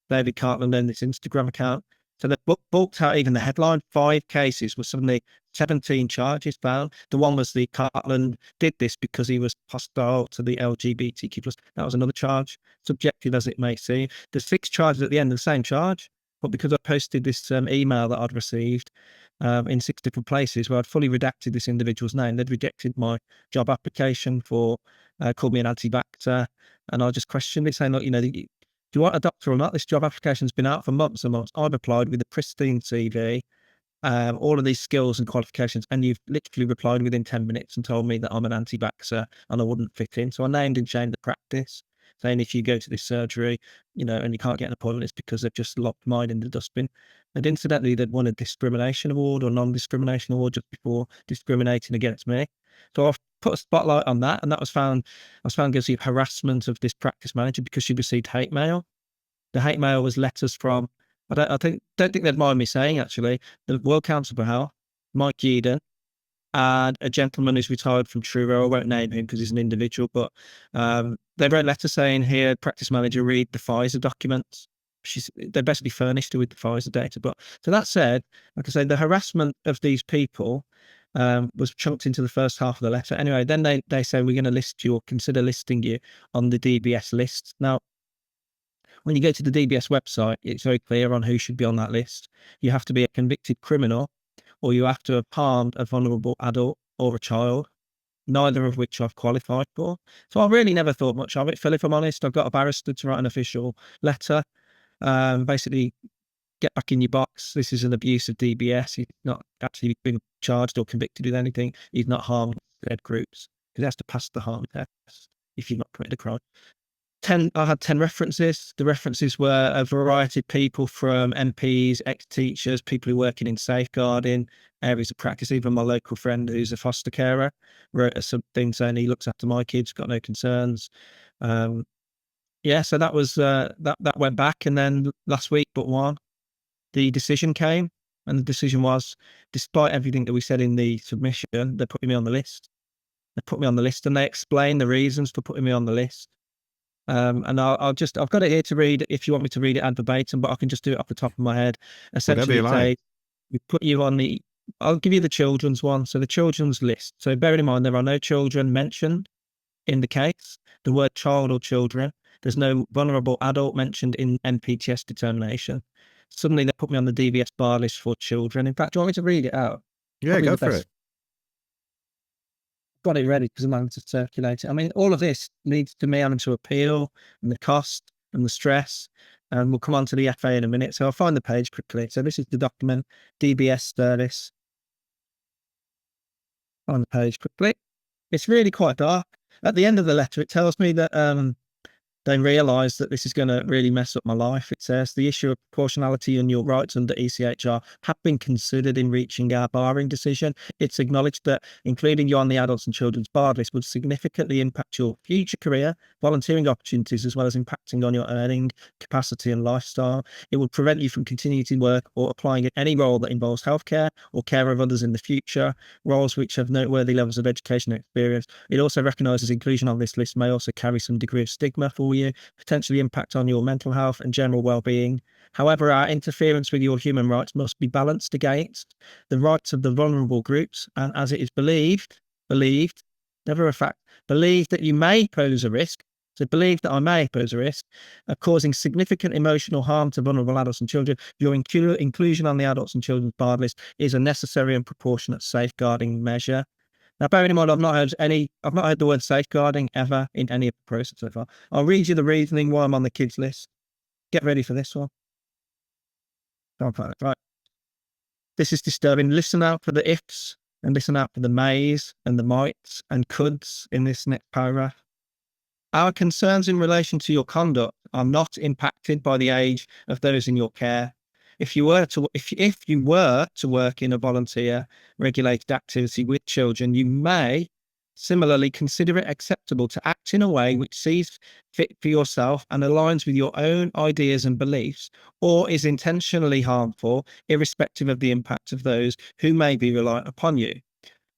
David Cartland owned this Instagram account. So they bulked out even the headline. 5 cases were suddenly 17 charges found. The one was the Cartland did this because he was hostile to the LGBTQ+. That was another charge, subjective as it may seem. There's 6 charges at the end of the same charge. But because I posted this email that I'd received in 6 different places where I'd fully redacted this individual's name, they'd rejected my job application for, called me an anti-vaxxer. And I just questioned it, saying, look, do you want a doctor or not? This job application's been out for months and months. I've applied with a pristine CV, all of these skills and qualifications, and you've literally replied within 10 minutes and told me that I'm an anti-vaxxer and I wouldn't fit in. So I named and shamed the practice, saying if you go to this surgery, and you can't get an appointment, it's because they've just locked mine in the dustbin. And incidentally, they'd won a discrimination award or non-discrimination award just before discriminating against me. So I've put a spotlight on that, and I was found guilty of harassment of this practice manager because she received hate mail. The hate mail was letters from, don't think they'd mind me saying, actually, the World Council for Health, Mike Eden, and a gentleman who's retired from Truro. I won't name him because he's an individual, but they wrote letters saying, here, practice manager, read the Pfizer documents. They basically furnished her with the Pfizer data. But so that said, like I say, the harassment of these people was chunked into the first half of the letter. Anyway, then they say, we're going to list you or consider listing you on the DBS list. Now, when you go to the DBS website, it's very clear on who should be on that list. You have to be a convicted criminal, or you have to have harmed a vulnerable adult or a child, neither of which I've qualified for. So I really never thought much of it, Phil, if I'm honest. I've got a barrister to write an official letter, basically, get back in your box. This is an abuse of DBS. He's not actually been charged or convicted with anything. He's not harmed said groups because he has to pass the harm test if you've not committed a crime. I had 10 references. The references were a variety of people, from MPs, ex-teachers, people who are working in safeguarding, areas of practice. Even my local friend who's a foster carer wrote us something saying he looks after my kids, got no concerns. So that was that went back, and then last week but one, the decision came, and the decision was, despite everything that we said in the submission, they put me on the list. They put me on the list, and they explained the reasons for putting me on the list. And I've got it here to read if you want me to read it ad verbatim, but I can just do it off the top of my head. Essentially, we put you on I'll give you the children's one. So the children's list. So bearing in mind, there are no children mentioned in the case, the word child or children. There's no vulnerable adult mentioned in NPTS determination. Suddenly they put me on the DBS bar list for children. In fact, do you want me to read it out? Yeah, go for it. Got it ready because I'm having to circulate it. I mean, all of this leads to me having to appeal, and the cost and the stress. And we'll come on to the FA in a minute. So I'll find the page quickly. So this is the document, DBS service. Find the page quickly. It's really quite dark. At the end of the letter, it tells me that they realise that this is going to really mess up my life. It says the issue of proportionality and your rights under ECHR have been considered in reaching our barring decision. It's acknowledged that including you on the adults and children's barred list would significantly impact your future career, volunteering opportunities, as well as impacting on your earning capacity and lifestyle. It would prevent you from continuing to work or applying in any role that involves healthcare or care of others in the future, roles which have noteworthy levels of education and experience. It also recognises inclusion on this list may also carry some degree of stigma for you, potentially impact on your mental health and general well-being. However, our interference with your human rights must be balanced against the rights of the vulnerable groups, and as it is believed, never a fact, believed that you may pose a risk, so believe that I may pose a risk of causing significant emotional harm to vulnerable adults and children. Your inclusion on the adults and children's barred list is a necessary and proportionate safeguarding measure. Now, bearing in mind, I've not heard the word safeguarding ever in any of the process so far. I'll read you the reasoning why I'm on the kids list. Get ready for this one. Right. This is disturbing. Listen out for the ifs and listen out for the mays and the mights and coulds in this next paragraph. Our concerns in relation to your conduct are not impacted by the age of those in your care. If you were to work in a volunteer regulated activity with children, you may similarly consider it acceptable to act in a way which sees fit for yourself and aligns with your own ideas and beliefs, or is intentionally harmful, irrespective of the impact of those who may be reliant upon you.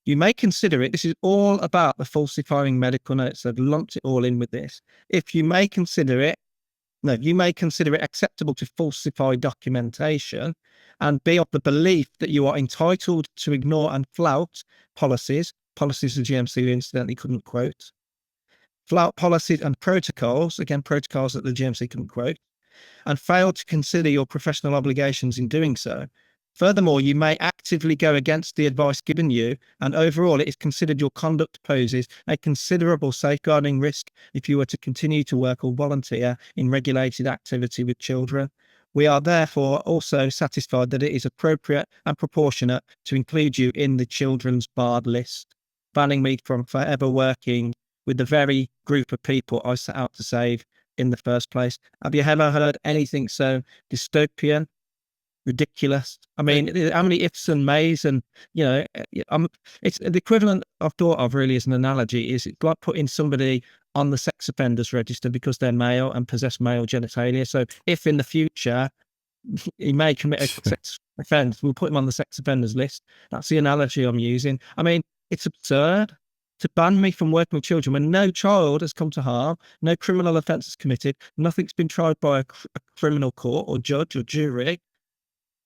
You may consider it, this is all about the falsifying medical notes. I've lumped it all in with this. You may consider it acceptable to falsify documentation and be of the belief that you are entitled to ignore and flout policies the GMC incidentally couldn't quote, flout policies and protocols, again, protocols that the GMC couldn't quote, and fail to consider your professional obligations in doing so. Furthermore, you may actively go against the advice given you, and overall it is considered your conduct poses a considerable safeguarding risk if you were to continue to work or volunteer in regulated activity with children. We are therefore also satisfied that it is appropriate and proportionate to include you in the children's barred list, banning me from forever working with the very group of people I set out to save in the first place. Have you ever heard anything so dystopian? Ridiculous. I mean, how many ifs and mays, and it's the equivalent I've thought of really as an analogy is it's like putting somebody on the sex offenders register because they're male and possess male genitalia. So if in the future he may commit a sex offence, we'll put him on the sex offenders list. That's the analogy I'm using. I mean, it's absurd to ban me from working with children when no child has come to harm, no criminal offence is committed, nothing's been tried by a criminal court or judge or jury.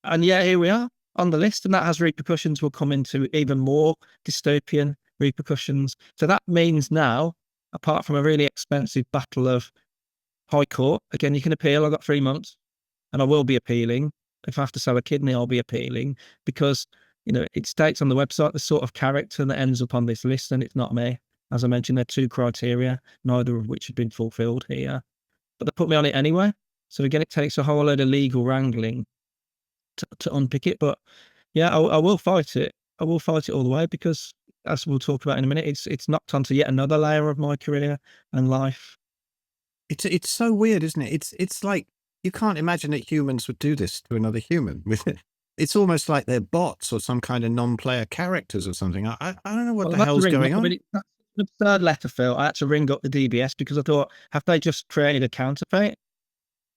And yeah, here we are on the list, and that has repercussions. We'll come into even more dystopian repercussions. So that means now, apart from a really expensive battle of High Court, again, you can appeal. I've got 3 months and I will be appealing. If I have to sell a kidney, I'll be appealing because, it states on the website the sort of character that ends up on this list, and it's not me. As I mentioned, there are 2 criteria, neither of which have been fulfilled here. But they put me on it anyway. So again, it takes a whole load of legal wrangling to unpick it, but yeah, I will fight it. I will fight it all the way because, as we'll talk about in a minute, it's knocked onto yet another layer of my career and life. It's so weird, isn't it? It's like you can't imagine that humans would do this to another human. It's almost like they're bots or some kind of non-player characters or something. I don't know what the hell's going on. That's an absurd letter, Phil. I had to ring up the DBS because I thought, have they just created a counterfeit?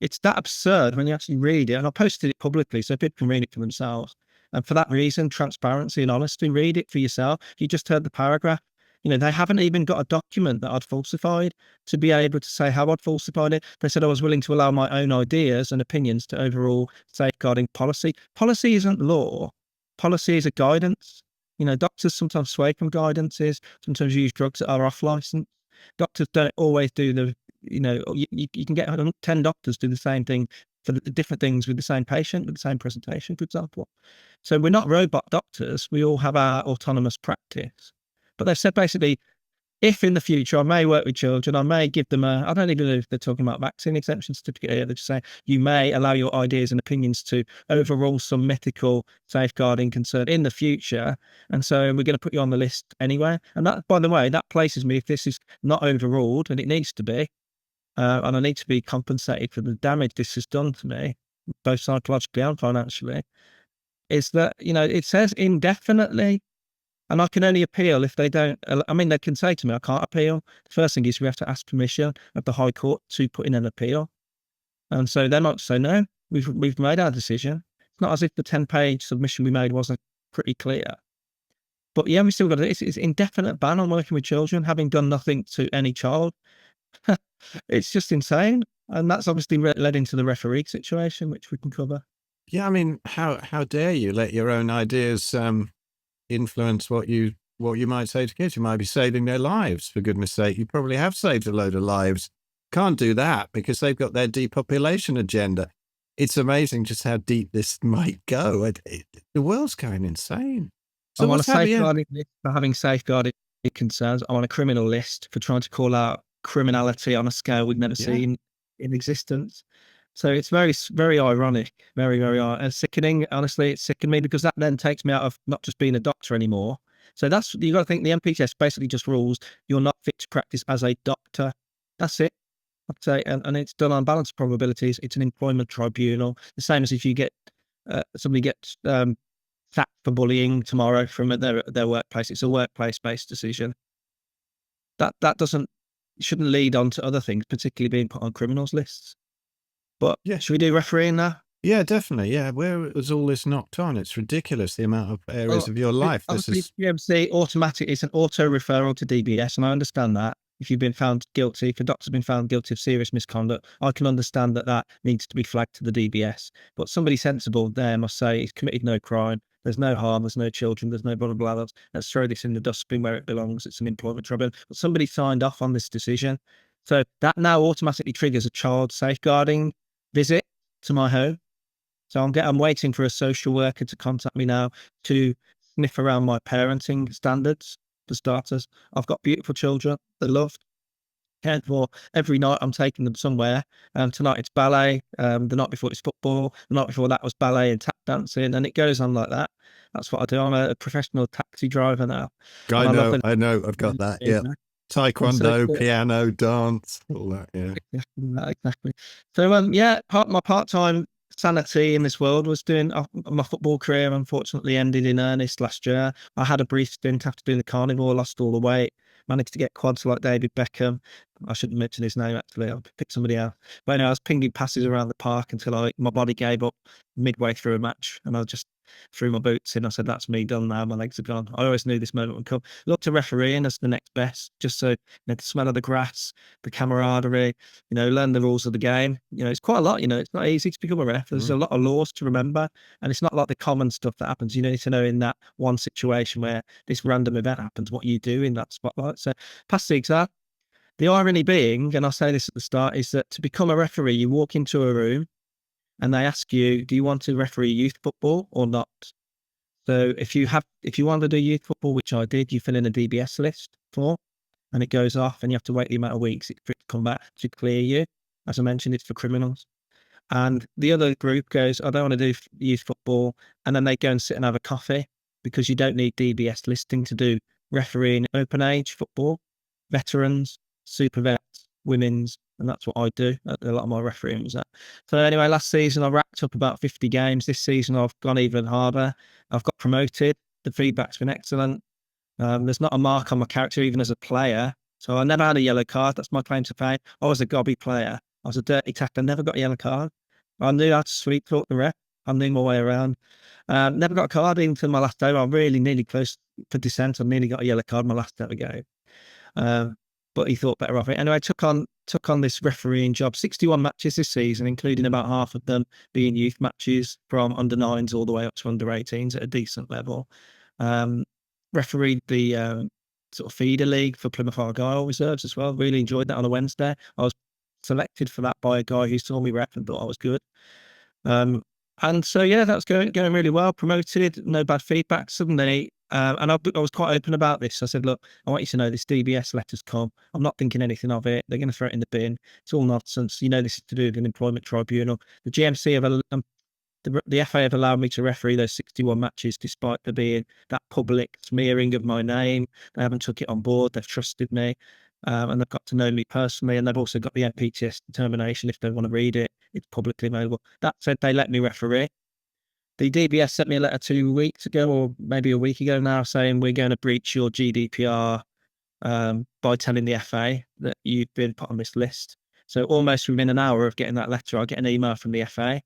It's that absurd when you actually read it, and I posted it publicly so people can read it for themselves. And for that reason, transparency and honesty, read it for yourself. You just heard the paragraph. They haven't even got a document that I'd falsified to be able to say how I'd falsified it. They said I was willing to allow my own ideas and opinions to overall safeguarding policy. Policy isn't law. Policy is a guidance. Doctors sometimes sway from guidances, sometimes use drugs that are off license. Doctors don't always do the you can get 10 doctors do the same thing for the different things with the same patient, with the same presentation, for example. So we're not robot doctors. We all have our autonomous practice. But they've said basically, if in the future I may work with children, I may give them I don't even know if they're talking about vaccine exemption certificate here. They just say, you may allow your ideas and opinions to overrule some mythical safeguarding concern in the future. And so we're going to put you on the list anyway. And that, by the way, that places me, if this is not overruled, and it needs to be, and I need to be compensated for the damage this has done to me, both psychologically and financially, is that, it says indefinitely, and I can only appeal if they don't. I mean, they can say to me, I can't appeal. The first thing is we have to ask permission of the High Court to put in an appeal. And so they might say, no, we've made our decision. It's not as if the 10-page submission we made wasn't pretty clear. But yeah, we still got it. It's indefinite ban on working with children, having done nothing to any child. It's just insane. And that's obviously led into the referee situation, which we can cover. Yeah, I mean, how dare you let your own ideas influence what you might say to kids? You might be saving their lives, for goodness sake. You probably have saved a load of lives. Can't do that because they've got their depopulation agenda. It's amazing just how deep this might go. The world's going insane. So I'm on a what's happening? safeguarding list for having safeguarding concerns. I'm on a criminal list for trying to call out criminality on a scale we've never seen in existence. So it's very, very ironic, very, very and sickening. Honestly, it's sickened me because that then takes me out of not just being a doctor anymore. So that's, you got to think the NPTS basically just rules you're not fit to practice as a doctor. That's it. I'd say, and it's done on balanced probabilities. It's an employment tribunal, the same as if you get somebody gets sacked for bullying tomorrow from their workplace. It's a workplace-based decision. That shouldn't lead on to other things, particularly being put on criminals lists. But should we do refereeing now? Yeah, definitely. Yeah, where was all this knocked on? It's ridiculous, the amount of areas of your life. PMC automatic. It's an auto referral to DBS, and I understand that. If you've been found guilty, if a doctor's been found guilty of serious misconduct, I can understand that needs to be flagged to the DBS. But somebody sensible there must say he's committed no crime. There's no harm. There's no children. There's no blah, blah, blah. Let's throw this in the dustbin where it belongs. It's an employment tribunal. But somebody signed off on this decision. So that now automatically triggers a child safeguarding visit to my home. So I'm waiting for a social worker to contact me now to sniff around my parenting standards. For starters, I've got beautiful children. They're loved, cared for. Every night I'm taking them somewhere. Tonight it's ballet. The night before it's football. The night before that was ballet and tap dancing, and it goes on like that. That's what I do. I'm a professional taxi driver now. I know. I've got that. Yeah. Taekwondo, piano, dance, all that. Yeah. Exactly. So my part-time sanity in this world was doing my football career. Unfortunately ended in earnest last year. I had a brief stint after doing the carnival, lost all the weight, managed to get quads like David Beckham. I shouldn't mention his name, actually. I'll pick somebody else. But anyway, I was pinging passes around the park until my body gave up midway through a match, and I just threw my boots in. I said, that's me done now. My legs are gone. I always knew this moment would come. Look to refereeing as the next best, just so the smell of the grass, the camaraderie, learn the rules of the game. It's quite a lot. It's not easy to become a ref. There's a lot of laws to remember, and it's not like the common stuff that happens. You need to know in that one situation where this random event happens, what you do in that spotlight. So pass the exam. The irony being, and I'll say this at the start, is that to become a referee, you walk into a room and they ask you, do you want to referee youth football or not? So if you want to do youth football, which I did, you fill in a DBS list for, and it goes off, and you have to wait the amount of weeks for it to come back to clear you. As I mentioned, it's for criminals. And the other group goes, I don't want to do youth football. And then they go and sit and have a coffee, because you don't need DBS listing to do refereeing open age football, veterans, super vets, women's, and that's what I do. A lot of my refereeing was that. So anyway, last season I racked up about 50 games. This season I've gone even harder. I've got promoted. The feedback's been excellent. There's not a mark on my character even as a player. So I never had a yellow card. That's my claim to fame. I was a gobby player. I was a dirty tackler. Never got a yellow card. I knew how to sweep talk the ref. I knew my way around. Never got a card even till my last day. I'm really nearly close for dissent. I nearly got a yellow card my last ever game. But he thought better of it. Anyway, I took on this refereeing job, 61 matches this season, including about half of them being youth matches from under 9s all the way up to under 18s at a decent level. Refereed the sort of feeder league for Plymouth Argyle reserves as well. Really enjoyed that on a Wednesday. I was selected for that by a guy who saw me ref and thought I was good. And so, that's going really well. Promoted, no bad feedback. Suddenly, and I was quite open about this. I said, look, I want you to know this DBS letter's come. I'm not thinking anything of it. They're going to throw it in the bin. It's all nonsense. This is to do with an employment tribunal. The GMC the FA have allowed me to referee those 61 matches, despite there being that public smearing of my name. They haven't took it on board. They've trusted me. and they've got to know me personally, and they've also got the NPTS determination if they want to read it. It's publicly available. That said, they let me referee. The DBS sent me a letter 2 weeks ago, or maybe a week ago now, saying we're going to breach your GDPR by telling the FA that you've been put on this list. So almost within an hour of getting that letter, I get an email from the FA,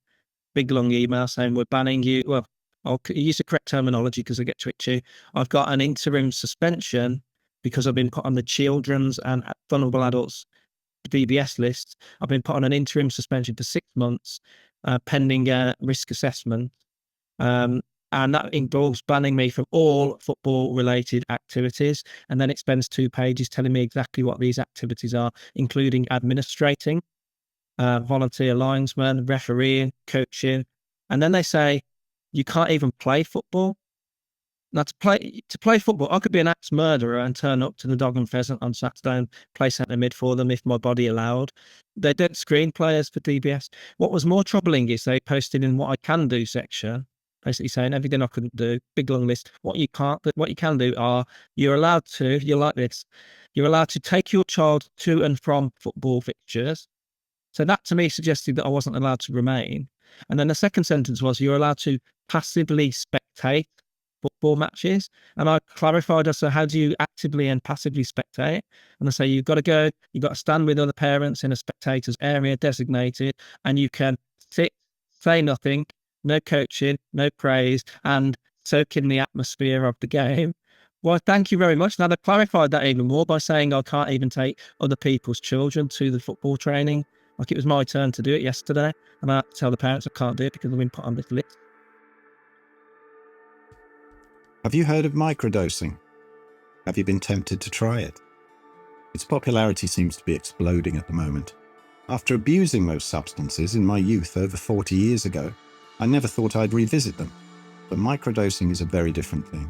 big long email saying we're banning you. Well, I'll use the correct terminology because I get twitchy. I've got an interim suspension because I've been put on the children's and vulnerable adults DBS list. I've been put on an interim suspension for 6 months pending risk assessment. And that involves banning me from all football related activities. And then it spends 2 pages telling me exactly what these activities are, including administrating, volunteer linesman, refereeing, coaching. And then they say, you can't even play football. Now, to play football, I could be an axe murderer and turn up to the Dog and Pheasant on Saturday and play centre mid for them if my body allowed. They don't screen players for DBS. What was more troubling is they posted in what I can do section, basically saying everything I couldn't do, big long list. What you can do are you're allowed to take your child to and from football fixtures. So that to me suggested that I wasn't allowed to remain. And then the second sentence was you're allowed to passively spectate football matches. And I clarified, I said, how do you actively and passively spectate? And I say, you've got to stand with other parents in a spectator's area designated, and you can sit, say nothing, no coaching, no praise, and soak in the atmosphere of the game. Well, thank you very much. Now, they clarified that even more by saying I can't even take other people's children to the football training. Like it was my turn to do it yesterday, and I had to tell the parents I can't do it because I've been put on this list. Have you heard of microdosing? Have you been tempted to try it? Its popularity seems to be exploding at the moment. After abusing most substances in my youth over 40 years ago, I never thought I'd revisit them. But microdosing is a very different thing.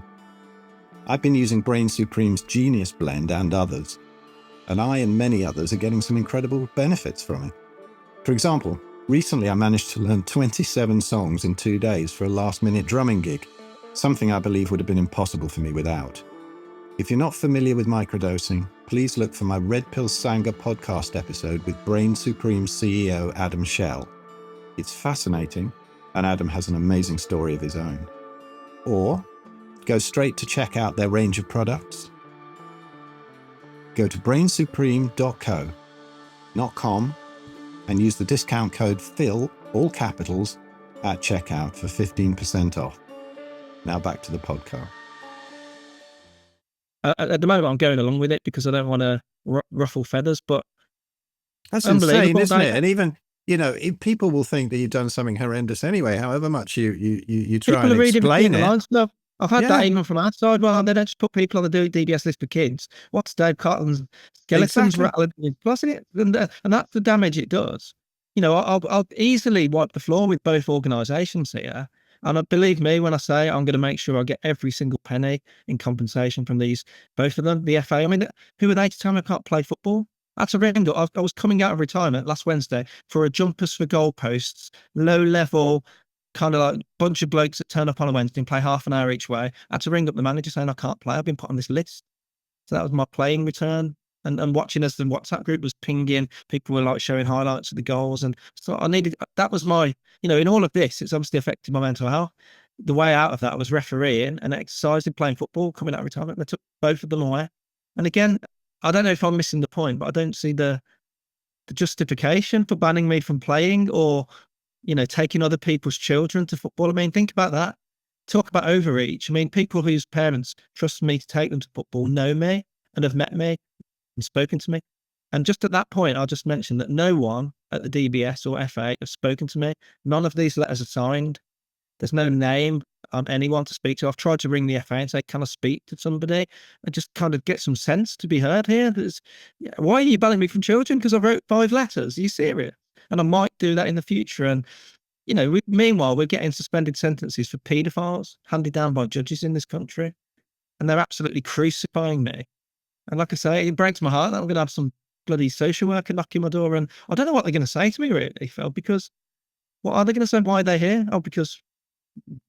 I've been using Brain Supreme's Genius Blend and others, and I and many others are getting some incredible benefits from it. For example, recently I managed to learn 27 songs in 2 days for a last-minute drumming gig, something I believe would have been impossible for me without. If you're not familiar with microdosing, please look for my Red Pill Sangha podcast episode with Brain Supreme CEO Adam Schell. It's fascinating, and Adam has an amazing story of his own. Or go straight to check out their range of products. Go to brainsupreme.co, not com, and use the discount code PHIL, all capitals, at checkout for 15% off. Now back to the podcast. At the moment, I'm going along with it because I don't want to ruffle feathers, but that's insane, isn't it? And even, people will think that you've done something horrendous anyway, however much you try and explain it. No, I've had that even from our side. Well, they don't just put people on the DBS list for kids. What's Dave Cartland's skeletons rattling in plus it? And that's the damage it does. I'll easily wipe the floor with both organisations here. And believe me when I say I'm going to make sure I get every single penny in compensation from both of them. The FA, I mean, who are they to tell me I can't play football? That's a ring. I was coming out of retirement last Wednesday for a jumpers for goalposts, low level, kind of like bunch of blokes that turn up on a Wednesday and play half an hour each way. I had to ring up the manager saying I can't play. I've been put on this list. So that was my playing return. And watching as the WhatsApp group was pinging, people were like showing highlights of the goals. And so that was my, in all of this, it's obviously affected my mental health. The way out of that was refereeing and exercising, playing football, coming out of retirement. They took both of them away. And again, I don't know if I'm missing the point, but I don't see the justification for banning me from playing or, taking other people's children to football. I mean, think about that. Talk about overreach. I mean, people whose parents trust me to take them to football know me and have met me and spoken to me. And just at that point, I'll just mention that no one at the DBS or FA have spoken to me. None of these letters are signed. There's no name on anyone to speak to. I've tried to ring the FA and say, can I speak to somebody and just kind of get some sense to be heard here? Why are you banning me from children? Because I wrote 5 letters. Are you serious? And I might do that in the future. And, meanwhile, we're getting suspended sentences for paedophiles handed down by judges in this country. And they're absolutely crucifying me. And like I say, it breaks my heart that I'm going to have some bloody social worker knocking my door. And I don't know what they're going to say to me, really, Phil, because what are they going to say? Why are they here? Oh, because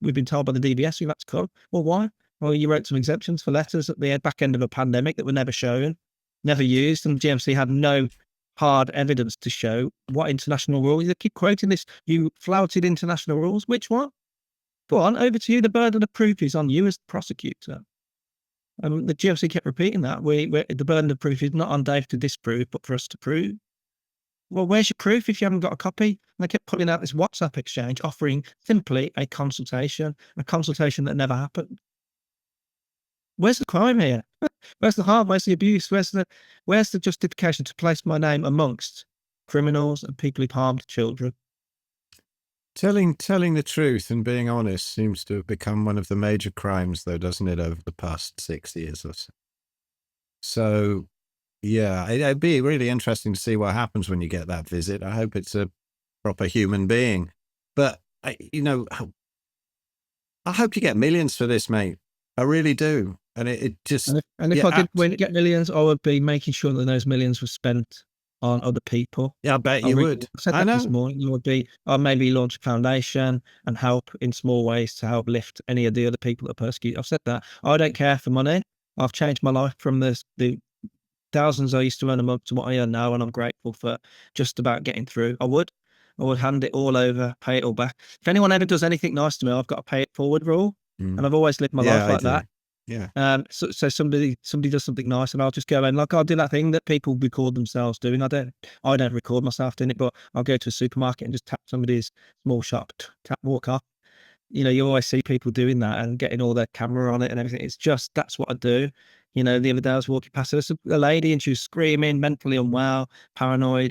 we've been told by the DBS we've had to come. Well, why? Well, you wrote some exemptions for letters at the back end of a pandemic that were never shown. never used, and the GMC had no hard evidence to show what international rules. They keep quoting this, you flouted international rules. Which one? Go on, over to you. The burden of proof is on you as the prosecutor. And the GMC kept repeating that. The burden of proof is not on Dave to disprove, but for us to prove. Well, where's your proof if you haven't got a copy? And they kept putting out this WhatsApp exchange offering simply a consultation that never happened. Where's the crime here? Where's the harm? Where's the abuse? Where's the justification to place my name amongst criminals and people who've harmed children? Telling the truth and being honest seems to have become one of the major crimes, though, doesn't it, over the past 6 years or so? So, yeah, it'd be really interesting to see what happens when you get that visit. I hope it's a proper human being. But, I hope you get millions for this, mate. I really do. And it just... And if I did get millions, I would be making sure that those millions were spent on other people. Yeah, I bet you would. I said that this morning. It would be, or maybe launch a foundation and help in small ways to help lift any of the other people that are persecuted. I've said that. I don't care for money. I've changed my life from the thousands I used to earn a month to what I earn now, and I'm grateful for just about getting through. I would hand it all over, pay it all back. If anyone ever does anything nice to me, I've got to pay it forward rule. And I've always lived my life like that. Yeah. So somebody does something nice, and I'll just go and I'll do that thing that people record themselves doing. I don't record myself doing it, but I'll go to a supermarket and just tap somebody's small shop, walk off. You always see people doing that and getting all their camera on it and everything. It's just, that's what I do. The other day I was walking past a lady and she was screaming, mentally unwell, paranoid.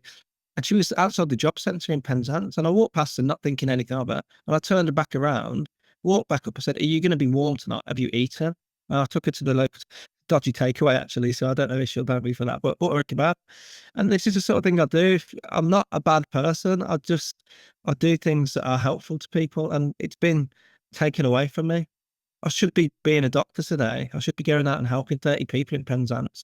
And she was outside the job centre in Penzance. And I walked past her not thinking anything of her. And I turned her back around, walked back up and said, "Are you going to be warm tonight? Have you eaten?" And I took her to the local dodgy takeaway, actually. So I don't know if she'll thank me for that, but bought her a kebab. And this is the sort of thing I do. I'm not a bad person. I do things that are helpful to people, and it's been taken away from me. I should be being a doctor today. I should be going out and helping 30 people in Penzance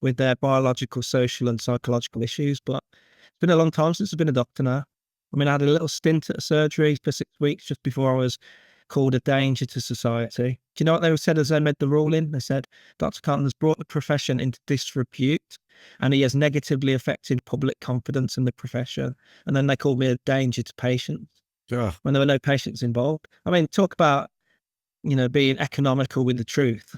with their biological, social and psychological issues. But it's been a long time since I've been a doctor now. I mean, I had a little stint at a surgery for 6 weeks just before I was called a danger to society. Do you know what they said as they made the ruling? They said, "Dr. Cartland has brought the profession into disrepute and he has negatively affected public confidence in the profession." And then they called me a danger to patients when there were no patients involved. I mean, talk about, being economical with the truth.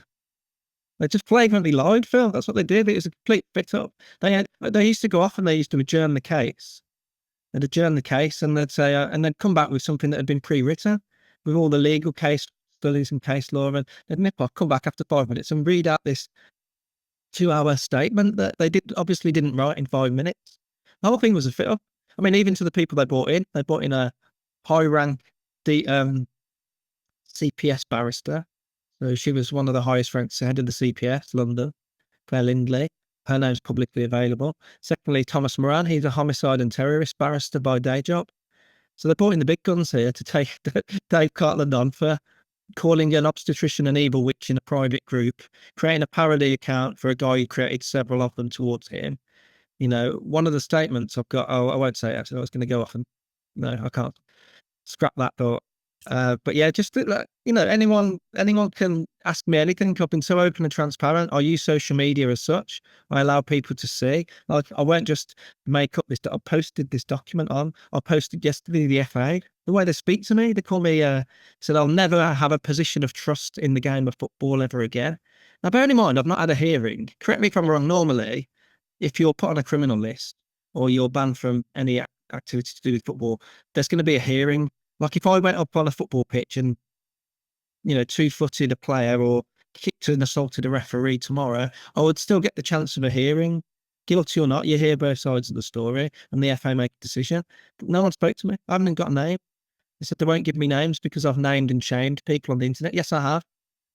They just flagrantly lied, Phil. That's what they did. It was a complete fit up. They used to go off and they used to adjourn the case. They'd adjourn the case and they'd say, and they'd come back with something that had been pre-written with all the legal case studies and case law, and they'd nip off, come back after 5 minutes and read out this 2-hour statement that they obviously didn't write in 5 minutes. The whole thing was a fit up. I mean, even to the people they brought in a high rank, CPS barrister. So she was one of the highest ranked, head of the CPS, London, Claire Lindley. Her name's publicly available. Secondly, Thomas Moran, he's a homicide and terrorist barrister by day job. So they're brought in the big guns here to take Dave Cartland on for calling an obstetrician an evil witch in a private group, creating a parody account for a guy who created several of them towards him. One of the statements I've got, I won't say it, actually, I was going to go off and, no, I can't. Scrap that thought. But yeah, just anyone can ask me anything. I've been so open and transparent. I use social media as such. I allow people to see. Like, I won't just make up this. I posted this document on. I posted yesterday the FA. The way they speak to me, they call me. Said I'll never have a position of trust in the game of football ever again. Now, bear in mind, I've not had a hearing. Correct me if I'm wrong. Normally, if you're put on a criminal list or you're banned from any activity to do with football, there's going to be a hearing. Like if I went up on a football pitch and, two-footed a player or kicked and assaulted a referee tomorrow, I would still get the chance of a hearing. Guilty or not, you hear both sides of the story and the FA make a decision. But no one spoke to me. I haven't got a name. They said they won't give me names because I've named and shamed people on the internet. Yes, I have.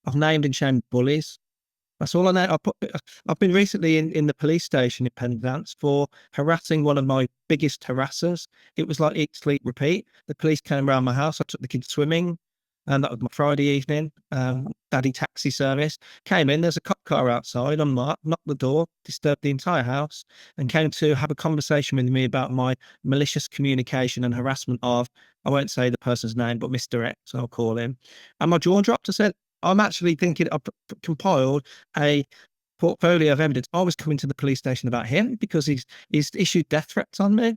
I've named and shamed bullies. That's all I know. I've been recently in the police station in Penzance for harassing one of my biggest harassers. It was like eat, sleep, repeat. The police came around my house. I took the kids swimming, and that was my Friday evening. Daddy taxi service came in. There's a cop car outside. Knocked the door, disturbed the entire house, and came to have a conversation with me about my malicious communication and harassment of, I won't say the person's name, but Mr. X, I'll call him. And my jaw dropped. I said, I'm actually thinking I've compiled a portfolio of evidence. I was coming to the police station about him because he's issued death threats on me.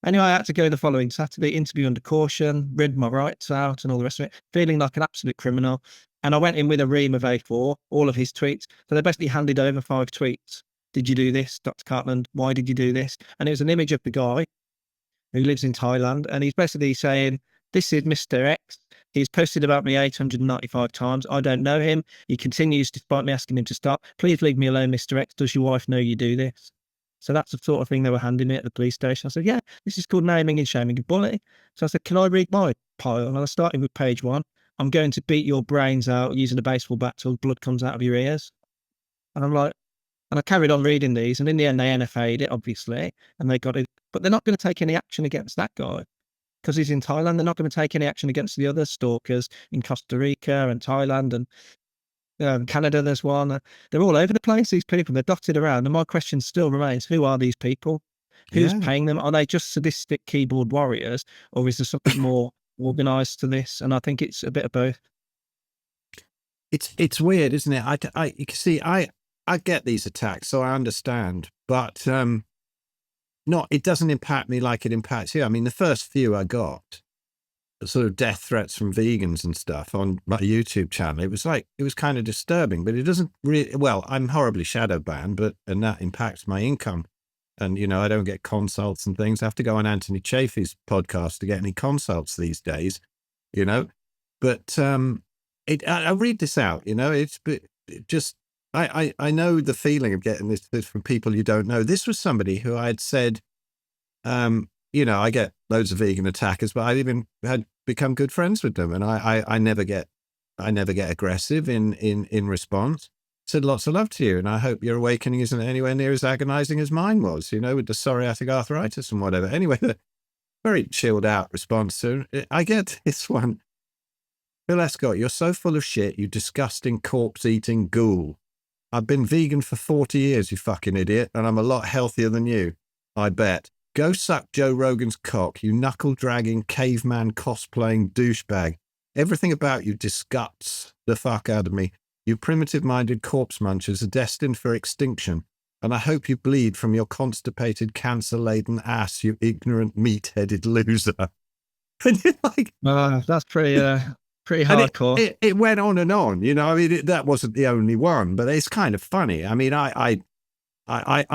Anyway, I had to go the following Saturday, interview under caution, read my rights out and all the rest of it, feeling like an absolute criminal. And I went in with a ream of A4, all of his tweets. So they basically handed over 5 tweets. Did you do this, Dr. Cartland? Why did you do this? And it was an image of the guy who lives in Thailand. And he's basically saying, this is Mr. X. He's posted about me 895 times. I don't know him. He continues despite me asking him to stop. Please leave me alone, Mr. X. Does your wife know you do this? So that's the sort of thing they were handing me at the police station. I said, yeah, this is called naming and shaming a bully. So I said, can I read my pile? And I was starting with page 1. I'm going to beat your brains out using a baseball bat till blood comes out of your ears. And I'm like, and I carried on reading these. And in the end, they NFA'd it, obviously. And they got it. But they're not going to take any action against that guy because he's in Thailand. They're not going to take any action against the other stalkers in Costa Rica and Thailand and Canada. There's one. They're all over the place, these people. They're dotted around. And my question still remains, who are these people? Who's paying them? Are they just sadistic keyboard warriors, or is there something more organized to this? And I think it's a bit of both. It's weird, isn't it? You can see, I get these attacks, so I understand, but it doesn't impact me like it impacts you. I mean, the first few I got, sort of death threats from vegans and stuff on my YouTube channel, it was kind of disturbing, but it doesn't really, well, I'm horribly shadow banned, and that impacts my income. And, I don't get consults and things. I have to go on Anthony Chaffee's podcast to get any consults these days, but I read this out, I know the feeling of getting this from people you don't know. This was somebody who I had said, I get loads of vegan attackers, but I even had become good friends with them. And I never get aggressive in response. Said lots of love to you. And I hope your awakening isn't anywhere near as agonizing as mine was, with the psoriatic arthritis and whatever. Anyway, the very chilled out response to it. I get this one. Phil Escott, you're so full of shit, you disgusting corpse-eating ghoul. I've been vegan for 40 years, you fucking idiot, and I'm a lot healthier than you, I bet. Go suck Joe Rogan's cock, you knuckle-dragging, caveman cosplaying douchebag. Everything about you disgusts the fuck out of me. You primitive-minded corpse munchers are destined for extinction, and I hope you bleed from your constipated, cancer-laden ass, you ignorant, meat-headed loser. And you're like... that's pretty hardcore. It went on and on, that wasn't the only one, but it's kind of funny. I mean, I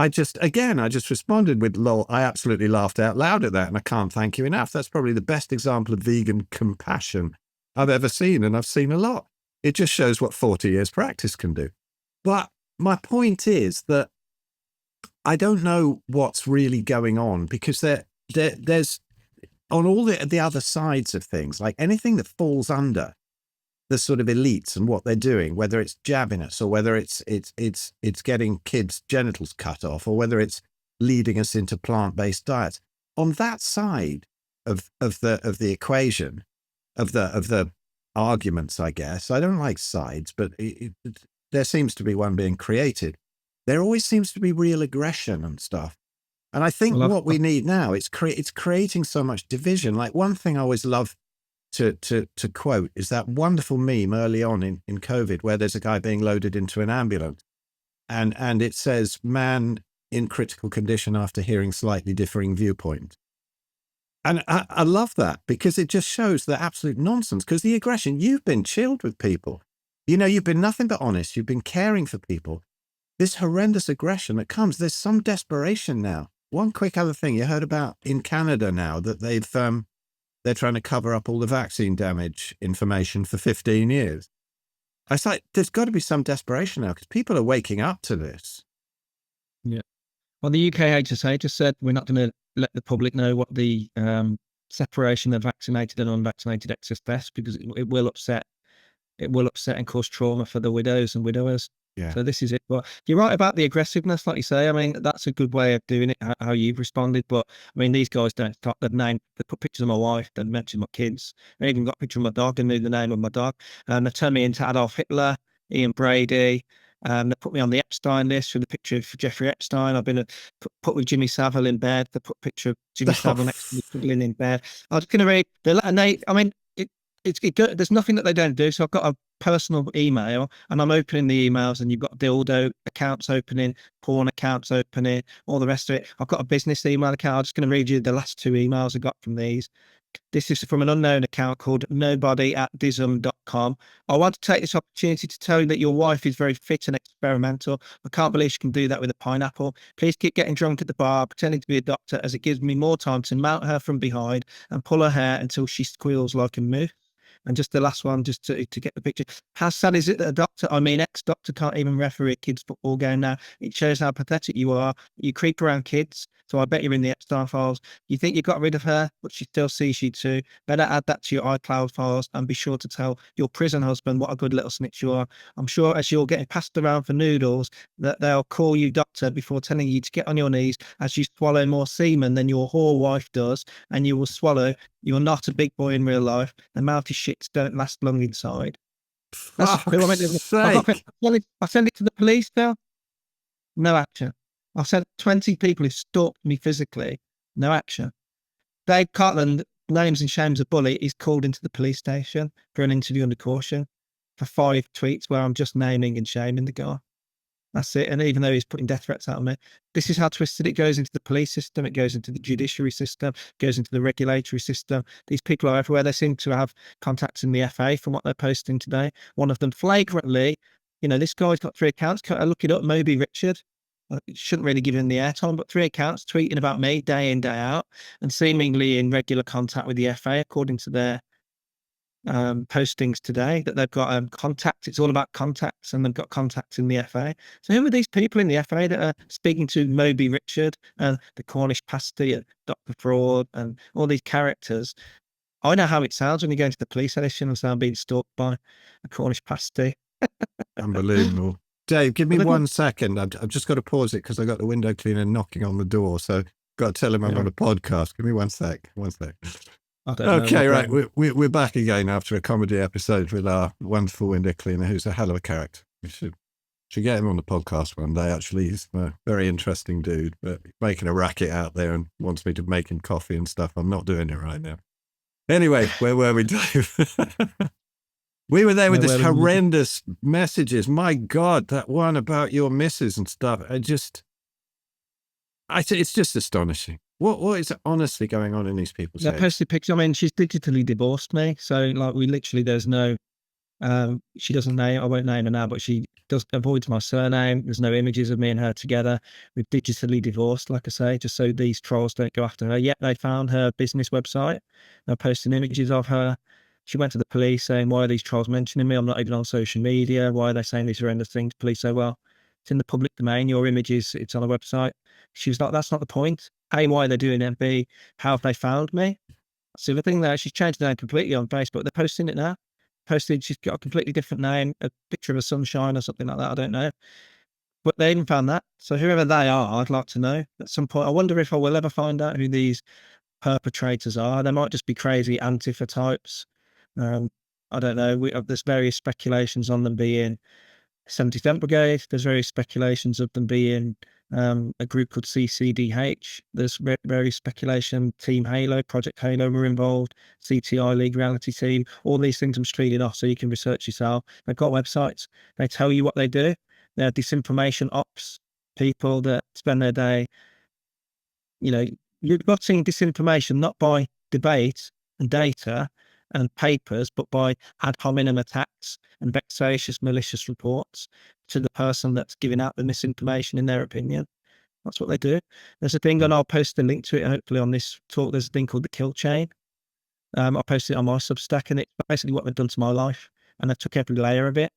just responded with lol. I absolutely laughed out loud at that, and I can't thank you enough. That's probably the best example of vegan compassion I've ever seen, and I've seen a lot. It just shows what 40 years practice can do. But my point is that I don't know what's really going on, because there's on all the other sides of things, like anything that falls under the sort of elites and what they're doing, whether it's jabbing us, or whether it's getting kids' genitals cut off, or whether it's leading us into plant-based diets. On that side of the equation, of the arguments, I guess, I don't like sides, but there seems to be one being created. There always seems to be real aggression and stuff. And I think what we need now, it's creating so much division. Like, one thing I always love to quote is that wonderful meme early on in COVID, where there's a guy being loaded into an ambulance, and it says, man in critical condition after hearing slightly differing viewpoints. And I love that, because it just shows the absolute nonsense, because the aggression, you've been chilled with people. You've been nothing but honest. You've been caring for people. This horrendous aggression that comes, there's some desperation now. One quick other thing you heard about in Canada now, that they're trying to cover up all the vaccine damage information for 15 years. I was like, there's got to be some desperation now, because people are waking up to this. Yeah. Well, the UK HSA just said we're not going to let the public know what the separation of vaccinated and unvaccinated excess deaths, because it will upset and cause trauma for the widows and widowers. Yeah. So this is it. But you're right about the aggressiveness, like you say. I mean, that's a good way of doing it, how you've responded. But I mean, these guys don't stop. They put pictures of my wife, they mention my kids. They even got a picture of my dog and knew the name of my dog. And they turned me into Adolf Hitler, Ian Brady. They put me on the Epstein list with a picture of Jeffrey Epstein. I've been put with Jimmy Savile in bed. They put a picture of Jimmy Savile next to me cuddling in bed. I was going to read the letter. I mean, there's nothing that they don't do. So I've got a personal email and I'm opening the emails, and you've got dildo accounts opening, porn accounts opening, all the rest of it. I've got a business email account. I'm just going to read you the last 2 emails I got from these. This is from an unknown account called nobody@dism.com. I want to take this opportunity to tell you that your wife is very fit and experimental. I can't believe she can do that with a pineapple. Please keep getting drunk at the bar, pretending to be a doctor, as it gives me more time to mount her from behind and pull her hair until she squeals like a moose. And just the last one, just to get the picture. How sad is it that a doctor, I mean, ex-doctor, can't even referee a kid's football game now? It shows how pathetic you are. You creep around kids, so I bet you're in the Epstein files. You think you got rid of her, but she still sees you too. Better add that to your iCloud files and be sure to tell your prison husband what a good little snitch you are. I'm sure as you're getting passed around for noodles, that they'll call you doctor before telling you to get on your knees as you swallow more semen than your whore wife does, and you will swallow. You're not a big boy in real life. The mouthy shits don't last long inside. That's who I meant to. I send it to the police now. No action. I've sent 20 people who stalked me physically. No action. Dave Cartland, names and shames a bully, is called into the police station for an interview under caution for 5 tweets where I'm just naming and shaming the guy. That's it. And even though he's putting death threats out on me, this is how twisted it goes into the police system. It goes into the judiciary system, goes into the regulatory system. These people are everywhere. They seem to have contacts in the FA from what they're posting today. One of them flagrantly, this guy's got 3 accounts. Look it up, Moby Richard. Shouldn't really give him the airtime, but 3 accounts tweeting about me day in, day out, and seemingly in regular contact with the FA, according to their postings today, that they've got contacts. It's all about contacts, and they've got contacts in the FA. So who are these people in the FA that are speaking to Moby Richard and the Cornish pasty and Dr. Fraud and all these characters? I know how it sounds when you go into the police station and sound being stalked by a Cornish pasty. Unbelievable. Dave, give me 1 second. I've just got to pause it because I got the window cleaner knocking on the door. So got to tell him I'm on a podcast. Give me 1 sec. 1 sec. Okay, right. We're back again after a comedy episode with our wonderful window cleaner, who's a hell of a character. We should get him on the podcast one day. Actually, he's a very interesting dude, but making a racket out there and wants me to make him coffee and stuff. I'm not doing it right now. Anyway, where were we, Dave? We were there with this horrendous messages. My God, that one about your missus and stuff. It's just astonishing. What is honestly going on in these people's heads? That posted picture. I mean, she's digitally divorced me. So there's no, she doesn't name, I won't name her now, but she avoids my surname. There's no images of me and her together. We've digitally divorced, like I say, just so these trolls don't go after her. Yet they found her business website. They're posting images of her. She went to the police saying, why are these trolls mentioning me? I'm not even on social media. Why are they saying these horrendous things? Police say, well, it's in the public domain. Your images, it's on a website. She was like, that's not the point. A, why are they doing it? B, how have they found me? So the thing there, she's changed the name completely on Facebook. They're posting it now. She's got a completely different name, a picture of a sunshine or something like that. I don't know. But they even found that. So whoever they are, I'd like to know at some point. I wonder if I will ever find out who these perpetrators are. They might just be crazy Antifa types. I don't know. There's various speculations on them being 77th Brigade. There's various speculations of them being a group called CCDH. There's various speculation. Team Halo, Project Halo were involved. CTI League Reality Team. All these things I'm streaming off so you can research yourself. They've got websites. They tell you what they do. They're disinformation ops people that spend their day, you're butting disinformation not by debate and data and papers, but by ad hominem attacks and vexatious, malicious reports to the person that's giving out the misinformation in their opinion. That's what they do. There's a thing, and I'll post a link to it hopefully on this talk. There's a thing called the kill chain. I posted it on my Substack, and it's basically what they've done to my life. And I took every layer of it.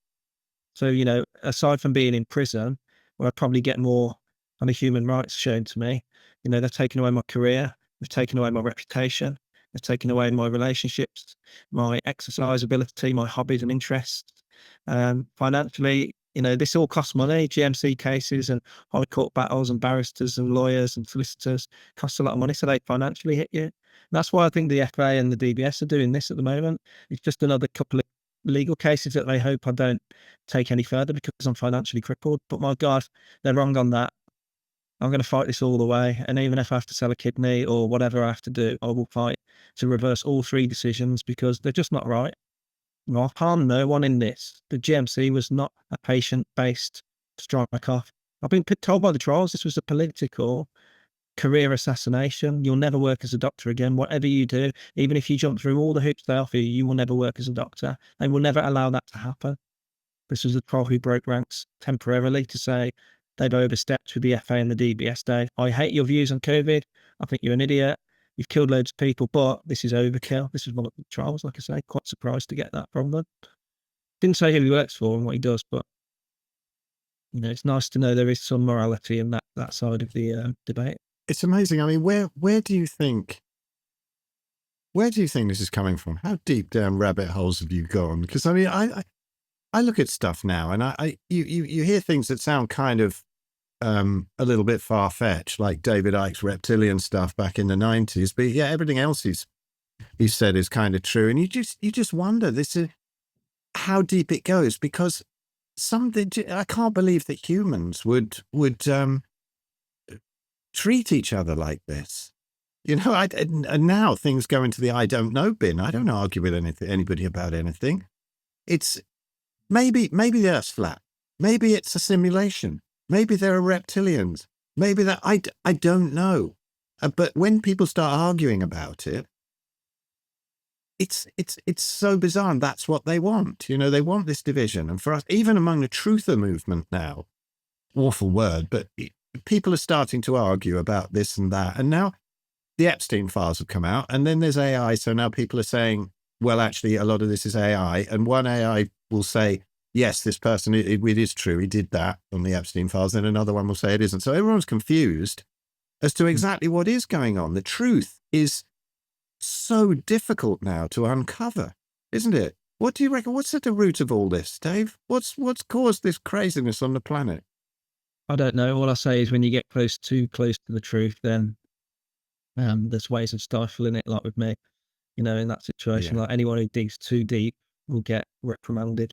So, aside from being in prison, where I'd probably get more kind of human rights shown to me, they've taken away my career, they've taken away my reputation, they've taken away my relationships, my exercise ability, my hobbies and interests. Financially, this all costs money. GMC cases and high court battles and barristers and lawyers and solicitors cost a lot of money, so they financially hit you. And that's why I think the FA and the DBS are doing this at the moment. It's just another couple of legal cases that they hope I don't take any further because I'm financially crippled. But my God, they're wrong on that. I'm going to fight this all the way. And even if I have to sell a kidney or whatever I have to do, I will fight to reverse all three decisions because they're just not right. Well, I've harmed no one in this. The GMC was not a patient-based strike off. I've been told by the trials this was a political career assassination. You'll never work as a doctor again. Whatever you do, even if you jump through all the hoops they offer you, you will never work as a doctor. They will never allow that to happen. This was the trial who broke ranks temporarily to say they'd overstepped with the FA and the DBS day. I hate your views on COVID. I think you're an idiot. You've killed loads of people, but this is overkill. This is one of the trials, like I say, quite surprised to get that from them. Didn't say who he works for and what he does, but it's nice to know there is some morality in that side of the debate. It's amazing. I mean, where do you think this is coming from? How deep down rabbit holes have you gone? Because I mean, I look at stuff now, and you hear things that sound kind of a little bit far fetched, like David Icke's reptilian stuff back in the 90s. But yeah, everything else he said is kind of true, and you just wonder this is how deep it goes, because I can't believe that humans would treat each other like this. And now things go into the I don't know bin. I don't argue with anybody about anything. It's maybe the Earth's flat. Maybe it's a simulation. Maybe there are reptilians. Maybe that I don't know. But when people start arguing about it, it's so bizarre. And that's what they want. They want this division. And for us, even among the truther movement now, awful word, but people are starting to argue about this and that. And now the Epstein files have come out, and then there's AI. So now people are saying, well, actually, a lot of this is AI. And one AI will say, yes, this person, it is true. He did that on the Epstein files. Then another one will say it isn't. So everyone's confused as to exactly what is going on. The truth is so difficult now to uncover, isn't it? What do you reckon? What's at the root of all this, Dave? What's caused this craziness on the planet? I don't know. All I say is when you get too close to the truth, then there's ways of stifling it, like with me. In that situation, like anyone who digs too deep will get reprimanded.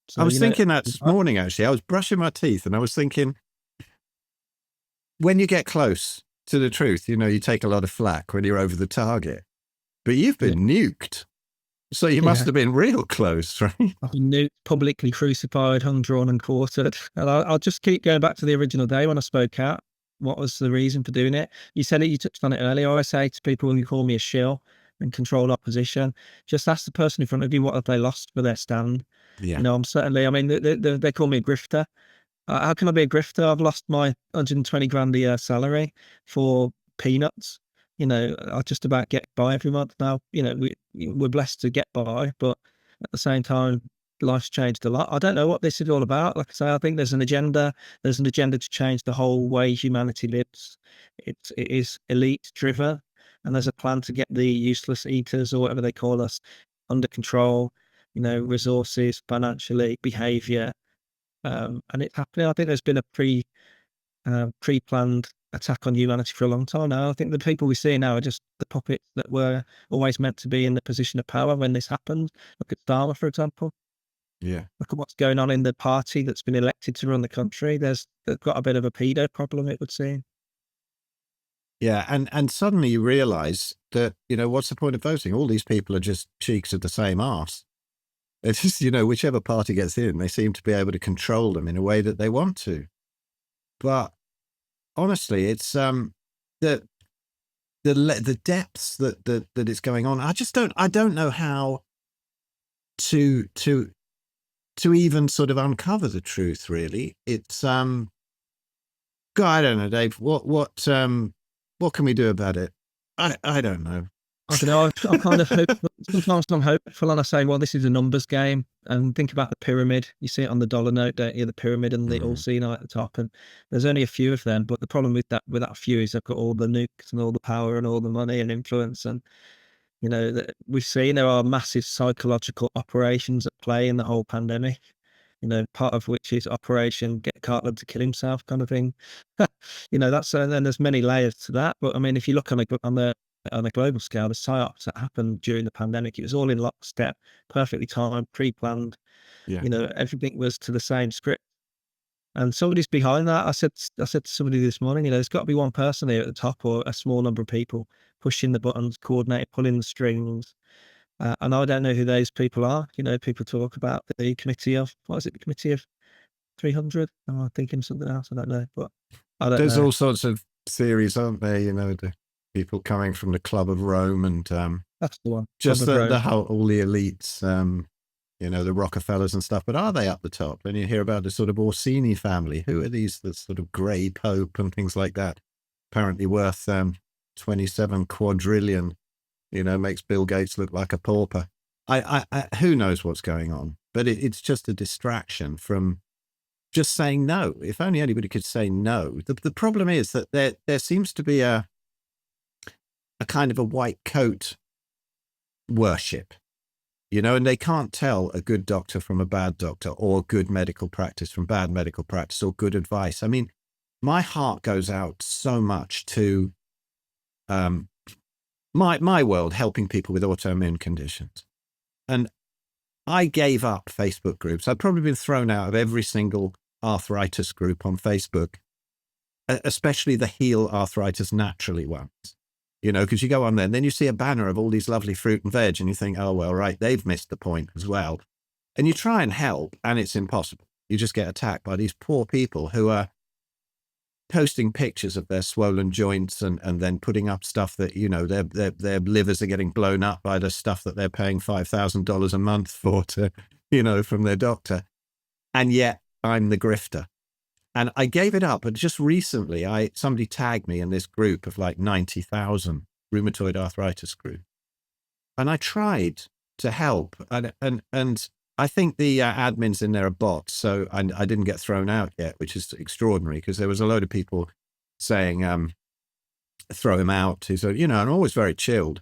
So, I was thinking that this morning, actually. I was brushing my teeth and I was thinking, when you get close to the truth, you take a lot of flack when you're over the target. But you've been nuked. So you must have been real close, right? I've been nuked, publicly crucified, hung, drawn and quartered. And I'll just keep going back to the original day when I spoke out. What was the reason for doing it? You said it, you touched on it earlier. I say to people when you call me a shill and controlled opposition, just ask the person in front of you, what have they lost for their stand? Yeah. I'm certainly, they call me a grifter. How can I be a grifter? I've lost my 120 grand a year salary for peanuts. I just about get by every month now. We're blessed to get by, but at the same time, life's changed a lot. I don't know what this is all about. Like I say, I think there's an agenda. There's an agenda to change the whole way humanity lives. It is elite driven, and there's a plan to get the useless eaters or whatever they call us under control. Resources, financially, behavior, and it's happening. I think there's been a pre-planned attack on humanity for a long time now. I think the people we see now are just the puppets that were always meant to be in the position of power when this happened. Look at Starmer, for example. Yeah. Look at what's going on in the party that's been elected to run the country. They've got a bit of a pedo problem, it would seem. Yeah, and suddenly you realise that, what's the point of voting? All these people are just cheeks of the same arse. It's just, whichever party gets in, they seem to be able to control them in a way that they want to. But honestly, it's the depths that it's going on. I don't know how to even sort of uncover the truth, really. It's God, I don't know, Dave. What can we do about it? I don't know. I don't know. I'm kind of hopeful. Sometimes I'm hopeful and I say, well, this is a numbers game. And think about the pyramid. You see it on the dollar note, don't you? The pyramid and the all-seeing eye at the top. And there's only a few of them. But the problem with that few is they've got all the nukes and all the power and all the money and influence. And, we've seen there are massive psychological operations at play in the whole pandemic. Part of which is Operation Get Cartland to Kill Himself kind of thing. That's and then there's many layers to that. But I mean, if you look on a global scale, the psyops that happened during the pandemic, it was all in lockstep, perfectly timed, pre-planned. Yeah. Everything was to the same script. And somebody's behind that. I said to somebody this morning, there's got to be one person here at the top, or a small number of people pushing the buttons, coordinating, pulling the strings. And I don't know who those people are. People talk about the committee of, what is it, the committee of 300? Am I thinking something else? I don't know, but I don't There's know. all sorts of theories, aren't there? The people coming from the Club of Rome and That's the one. just Club of the Rome. whole, all the elites, the Rockefellers and stuff. But are they up the top? And you hear about the sort of Orsini family. Who are these? The sort of grey pope and things like that. Apparently worth 27 quadrillion. Makes Bill Gates look like a pauper. Who knows what's going on? But it's just a distraction from just saying no. If only anybody could say no. The problem is that there seems to be a kind of a white coat worship, and they can't tell a good doctor from a bad doctor, or good medical practice from bad medical practice, or good advice. I mean, my heart goes out so much to my world, helping people with autoimmune conditions. And I gave up Facebook groups. I've probably been thrown out of every single arthritis group on Facebook, especially the heal arthritis naturally ones, because you go on there and then you see a banner of all these lovely fruit and veg and you think, oh, well, right, they've missed the point as well. And you try and help and it's impossible. You just get attacked by these poor people who are posting pictures of their swollen joints and then putting up stuff that, their livers are getting blown up by the stuff that they're paying $5,000 a month for from their doctor. And yet I'm the grifter. And I gave it up. But just recently, somebody tagged me in this group of like 90,000 rheumatoid arthritis group. And I tried to help. And I think the admins in there are bots. So I didn't get thrown out yet, which is extraordinary, because there was a load of people saying, throw him out. He said, I'm always very chilled.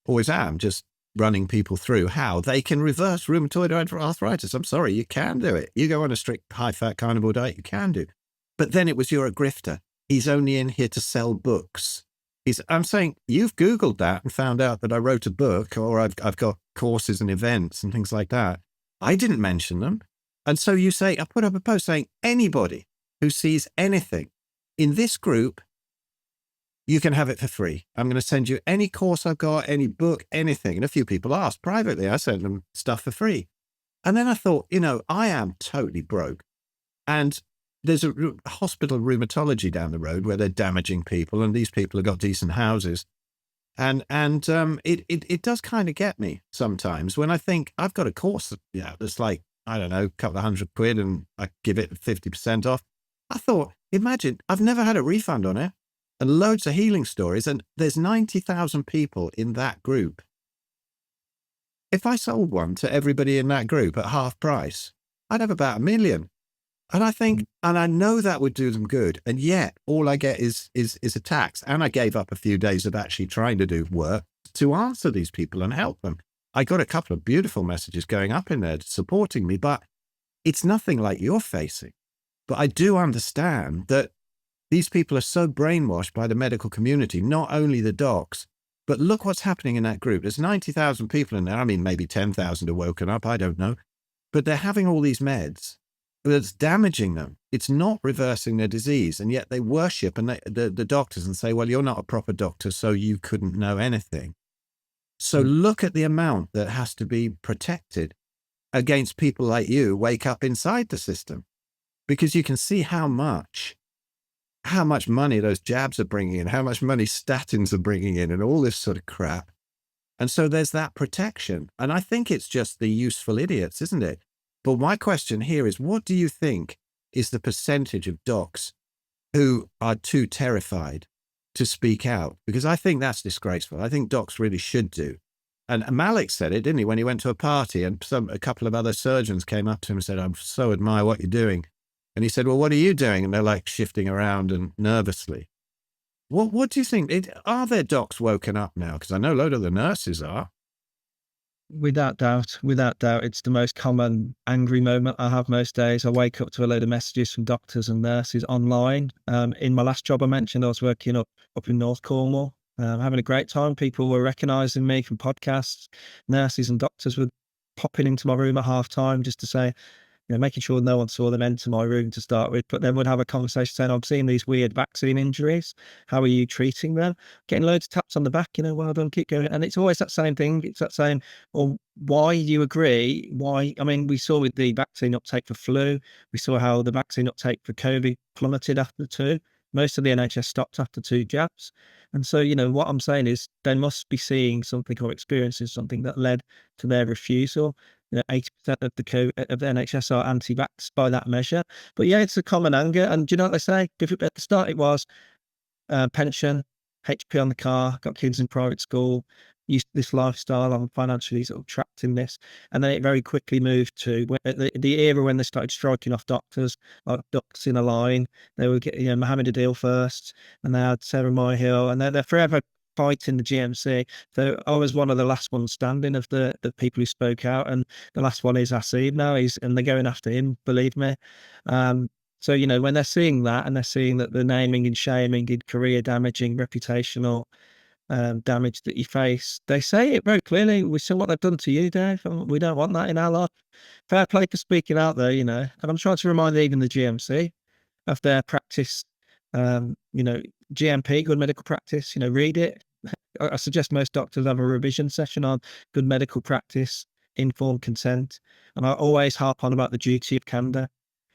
Always am, just running people through how they can reverse rheumatoid arthritis. I'm sorry, you can do it. You go on a strict high-fat carnivore diet, you can do. But then it was, you're a grifter. He's only in here to sell books. I'm saying, you've Googled that and found out that I wrote a book, or I've got courses and events and things like that. I didn't mention them. And so you say, I put up a post saying, anybody who sees anything in this group, you can have it for free. I'm going to send you any course I've got, any book, anything. And a few people asked privately. I sent them stuff for free. And then I thought, I am totally broke. And there's a hospital of rheumatology down the road where they're damaging people. And these people have got decent houses. And it does kind of get me sometimes when I think I've got a course that's like, I don't know, a couple of £100 and I give it 50% off. I thought, imagine, I've never had a refund on it, and loads of healing stories. And there's 90,000 people in that group. If I sold one to everybody in that group at half price, I'd have about 1 million. And I think, and I know that would do them good. And yet all I get is attacks. And I gave up a few days of actually trying to do work to answer these people and help them. I got a couple of beautiful messages going up in there supporting me, but it's nothing like you're facing. But I do understand that these people are so brainwashed by the medical community, not only the docs, but look what's happening in that group. There's 90,000 people in there. I mean, maybe 10,000 are woken up. I don't know. But they're having all these meds that's damaging them. It's not reversing their disease. And yet they worship the doctors and say, well, you're not a proper doctor, so you couldn't know anything. So look at the amount that has to be protected against people like you wake up inside the system, because you can see how much money those jabs are bringing in, how much money statins are bringing in, and all this sort of crap. And so there's that protection. And I think it's just the useful idiots, isn't it? But my question here is, what do you think is the percentage of docs who are too terrified to speak out? Because I think that's disgraceful. I think docs really should do. And Malik said it, didn't he, when he went to a party and a couple of other surgeons came up to him and said, I so admire what you're doing. And he said, well, what are you doing? And they're like shifting around and nervously. What do you think? Are there docs woken up now? Because I know a load of the nurses are. Without doubt, it's the most common angry moment I have most days. I wake up to a load of messages from doctors and nurses online. In my last job I mentioned, I was working up in North Cornwall, having a great time. People were recognising me from podcasts. Nurses and doctors were popping into my room at half time just to say, making sure no one saw them enter my room to start with, but then would have a conversation saying, I'm seeing these weird vaccine injuries. How are you treating them? Getting loads of taps on the back, well done, keep going. And it's always that same thing. It's that same, well, why do you agree? Why? I mean, we saw with the vaccine uptake for flu, we saw how the vaccine uptake for COVID plummeted after 2. Most of the NHS stopped after 2 jabs. And so, what I'm saying is they must be seeing something or experiencing something that led to their refusal. 80% of the NHS are anti-vax by that measure. But yeah, it's a common anger. And do you know what they say? At the start, it was pension, HP on the car, got kids in private school, used to this lifestyle. I'm financially sort of trapped in this. And then it very quickly moved to the era when they started striking off doctors, like ducks in a line. They would get, Mohammed Adil first, and they had Sarah Myhill, and they're forever fighting the GMC. So I was one of the last ones standing of the people who spoke out, and the last one is Aseeb now. And they're going after him, believe me. So, when they're seeing that, and they're seeing that the naming and shaming and career damaging, reputational damage that you face, they say it very clearly. We saw what they've done to you, Dave, and we don't want that in our life. Fair play for speaking out there, and I'm trying to remind even the GMC of their practice, GMP, good medical practice, read it. I suggest most doctors have a revision session on good medical practice, informed consent. And I always harp on about the duty of candor.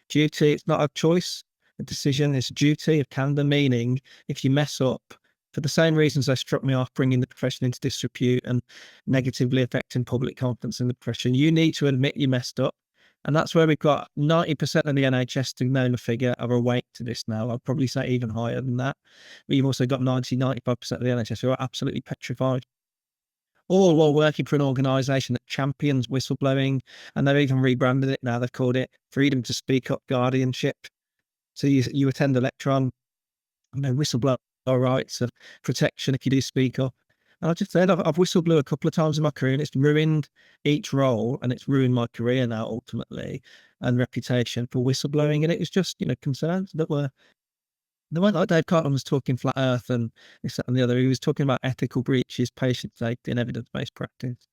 Duty, it's not a choice, a decision, it's a duty of candor, meaning if you mess up, for the same reasons they struck me off bringing the profession into disrepute and negatively affecting public confidence in the profession, you need to admit you messed up. And that's where we've got 90% of the NHS, to name a figure, are awake to this now. I'd probably say even higher than that. But you've also got 95% of the NHS who are absolutely petrified. All while working for an organisation that champions whistleblowing, and they've even rebranded it now. They've called it Freedom to Speak Up Guardianship. So you attend a lecture on whistleblower rights and protection if you do speak up. And I just said, I've whistleblown a couple of times in my career, and it's ruined each role, and it's ruined my career now ultimately, and reputation for whistleblowing. And it was just, concerns that they weren't like Dave Cartland was talking flat earth and this, that, and the other. He was talking about ethical breaches, patient safety, and evidence-based practice.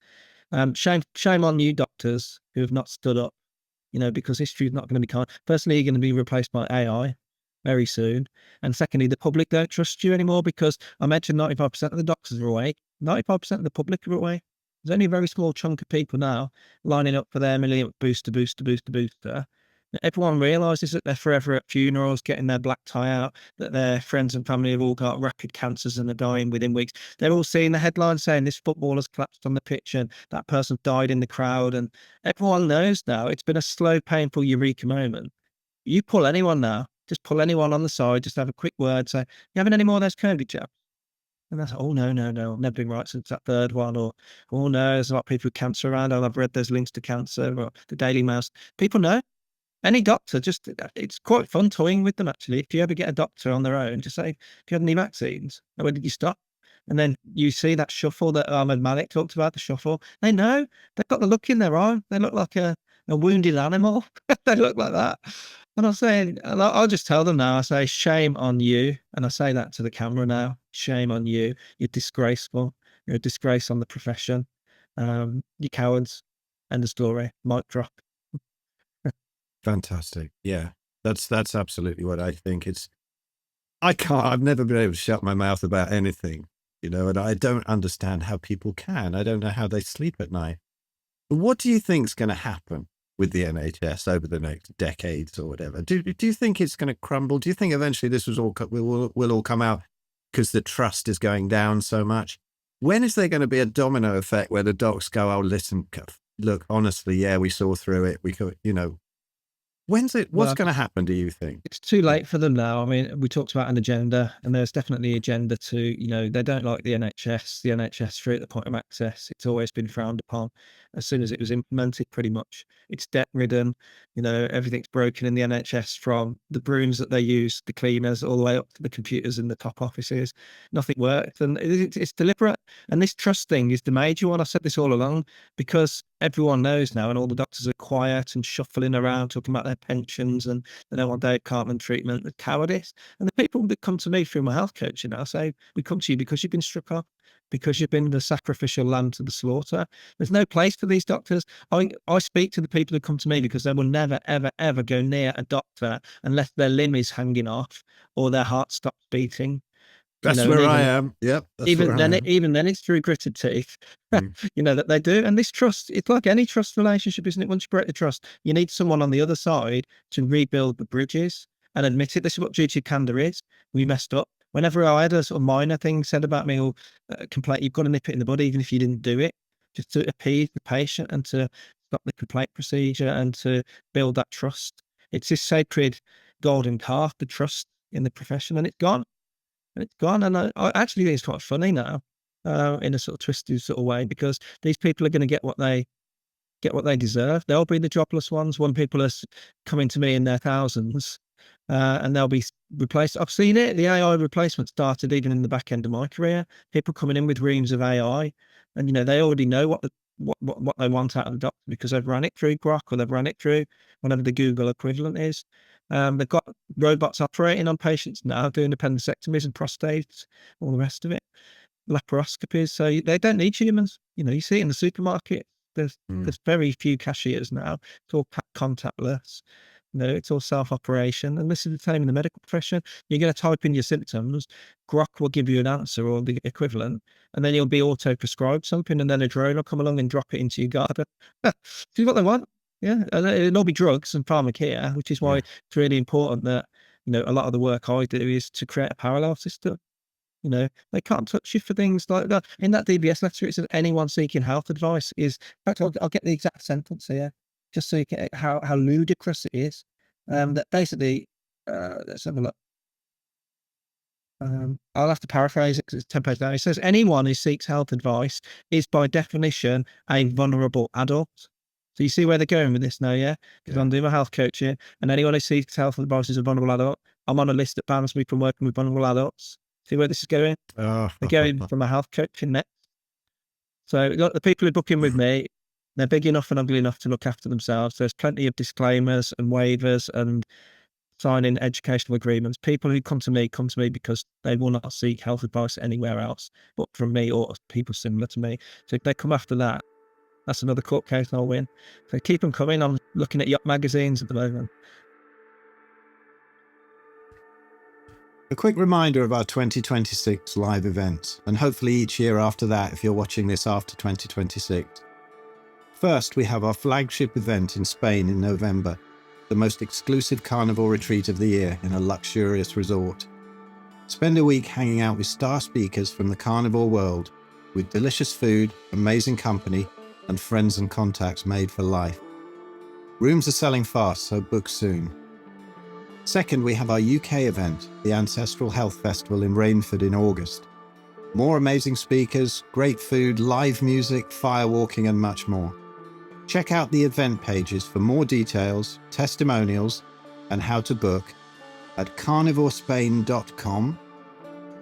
Shame on you doctors who have not stood up, because history is not going to be kind. Firstly, you're going to be replaced by AI very soon. And secondly, the public don't trust you anymore, because I mentioned 95% of the doctors are awake. 95% of the public are awake. There's only a very small chunk of people now lining up for their million booster. Everyone realises that they're forever at funerals, getting their black tie out, that their friends and family have all got rapid cancers and are dying within weeks. They're all seeing the headlines saying this footballer's collapsed on the pitch and that person died in the crowd. And everyone knows now it's been a slow, painful eureka moment. You pull anyone now, just pull anyone on the side, just have a quick word, say, you having any more of those COVID jabs? And that's, oh, no, I've never been right since that third one. Or, oh, no, there's a lot of people with cancer around, and I've read there's links to cancer, or the Daily Mouse. People know. Any doctor, it's quite fun toying with them, actually. If you ever get a doctor on their own, just say, have you had any vaccines? And when did you stop? And then you see that shuffle that Ahmed Malik talked about, the shuffle. They know. They've got the look in their eye. They look like a wounded animal. They look like that. And I'm saying, and I'll just tell them now, I say, shame on you. And I say that to the camera now. Shame on you. You're disgraceful. You're a disgrace on the profession. You cowards. End of story. Mic drop. Fantastic. Yeah, that's absolutely what I think. I've never been able to shut my mouth about anything, and I don't understand how people can. I don't know how they sleep at night. But what do you think is going to happen with the NHS over the next decades or whatever? Do you think it's going to crumble? Do you think eventually this will all come out because the trust is going down so much? When is there going to be a domino effect where the docs go, oh, listen, look, honestly, yeah, we saw through it. We could, what's going to happen, do you think? It's too late for them now. I mean, we talked about an agenda, and there's definitely an agenda to, they don't like the NHS. The NHS through at the point of access, it's always been frowned upon. As soon as it was implemented, pretty much, it's debt-ridden. Everything's broken in the NHS, from the brooms that they use, the cleaners, all the way up to the computers in the top offices. Nothing works, and it's deliberate. And this trust thing is the major one. I said this all along, because everyone knows now, and all the doctors are quiet and shuffling around talking about their pensions, and they don't want Dave Cartland treatment, the cowardice. And the people that come to me through my health coaching, I say, we come to you because you've been struck off, because you've been the sacrificial lamb to the slaughter. There's no place for these doctors. I speak to the people who come to me because they will never, ever, ever go near a doctor unless their limb is hanging off or their heart stops beating. That's where I am. Yep. Even then, it's through gritted teeth, that they do. And this trust, it's like any trust relationship, isn't it? Once you break the trust, you need someone on the other side to rebuild the bridges and admit it. This is what duty of candor is. We messed up. Whenever I had a sort of minor thing said about me or complaint, you've got to nip it in the bud, even if you didn't do it, just to appease the patient and to stop the complaint procedure and to build that trust. It's this sacred golden calf, the trust in the profession, and it's gone. And it's gone. And I actually think it's quite funny now, in a sort of twisted sort of way, because these people are going to get what they deserve. They'll be the jobless ones when people are coming to me in their thousands, and they'll be replaced. I've seen it. The AI replacement started even in the back end of my career. People coming in with reams of AI, and they already know what they want out of the doctor because they've run it through Grok or they've run it through whatever the Google equivalent is. They've got robots operating on patients now, doing appendectomies and prostates, all the rest of it, laparoscopies. So they don't need humans. You see it in the supermarket. There's very few cashiers now. It's all contactless. It's all self-operation. And this is the same in the medical profession. You're going to type in your symptoms. Grok will give you an answer or the equivalent, and then you'll be auto-prescribed something, and then a drone will come along and drop it into your garden. See what they want. Yeah, and it'll be drugs and pharmacare, which is why it's really important that, a lot of the work I do is to create a parallel system. They can't touch you for things like that. In that DBS letter, it says anyone seeking health advice is, in fact, I'll get the exact sentence here, just so you get how ludicrous it is. That basically, let's have a look. I'll have to paraphrase it because it's 10 pages down. It says anyone who seeks health advice is by definition a vulnerable adult. So you see where they're going with this now, yeah? Because I'm doing my health coaching, and anyone who seeks health advice is a vulnerable adult. I'm on a list that bans me from working with vulnerable adults. See where this is going? They're going from a health coaching next. So the people who book in with me, they're big enough and ugly enough to look after themselves. There's plenty of disclaimers and waivers and signing educational agreements. People who come to me because they will not seek health advice anywhere else but from me or people similar to me. So if they come after that, that's another court case and I'll win. So keep them coming. I'm looking at yacht magazines at the moment. A quick reminder of our 2026 live events, and hopefully each year after that if you're watching this after 2026. First, we have our flagship event in Spain in November, the most exclusive carnivore retreat of the year in a luxurious resort. Spend a week hanging out with star speakers from the carnivore world, with delicious food, amazing company, and friends and contacts made for life. Rooms are selling fast, so book soon. Second, we have our UK event, the Ancestral Health Festival in Rainford in August. More amazing speakers, great food, live music, firewalking, and much more. Check out the event pages for more details, testimonials, and how to book at carnivorespain.com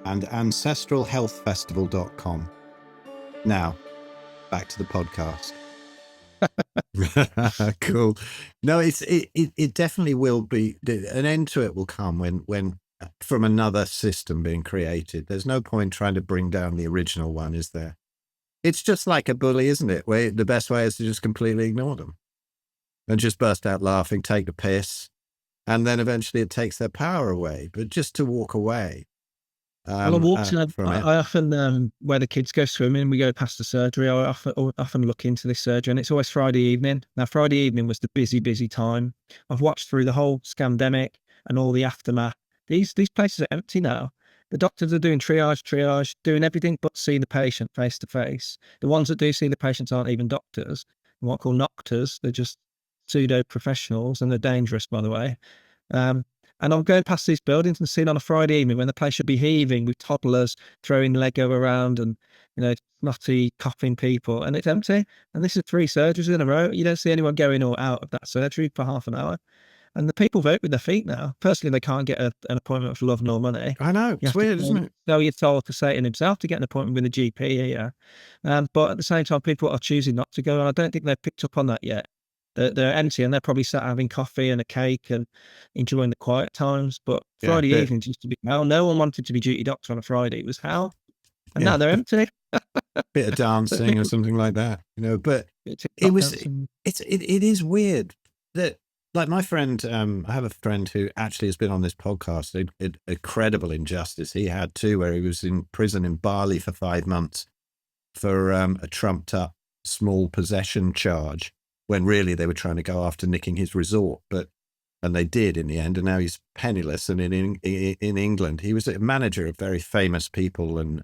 and ancestralhealthfestival.com. Now, back to the podcast. Cool. No, it definitely will be. An end to it will come when from another system being created. There's no point trying to bring down the original one, is there? It's just like a bully, isn't it? Where the best way is to just completely ignore them and just burst out laughing, take the piss, and then eventually it takes their power away. But just to walk away. I often, where the kids go swimming, we go past the surgery. I often look into this surgery, and it's always Friday evening. Now, Friday evening was the busy time. I've watched through the whole scamdemic and all the aftermath. These places are empty now. The doctors are doing triage, doing everything but see the patient face to face. The ones that do see the patients aren't even doctors. What I call noctors. They're just pseudo professionals, and they're dangerous, by the way. And I'm going past these buildings and seeing on a Friday evening when the place should be heaving with toddlers throwing Lego around and, snotty, coughing people, and it's empty. And this is 3 surgeries in a row. You don't see anyone going or out of that surgery for half an hour. And the people vote with their feet now. Personally, they can't get an appointment for love nor money. I know. You It's have weird, to isn't it? tell your soul to Satan himself to get an appointment with a GP here. But at the same time, people are choosing not to go. And I don't think they've picked up on that yet. They're empty and they're probably sat having coffee and a cake and enjoying the quiet times. But Friday evenings used to be hell. No one wanted to be duty doctor on a Friday. It was hell. And now they're empty. Bit of dancing or something like that, but it is weird that, like, my friend, I have a friend who actually has been on this podcast, a credible injustice he had too, where he was in prison in Bali for 5 months for a trumped up small possession charge, when really they were trying to go after nicking his resort, and they did in the end, and now he's penniless. And in England, he was a manager of very famous people and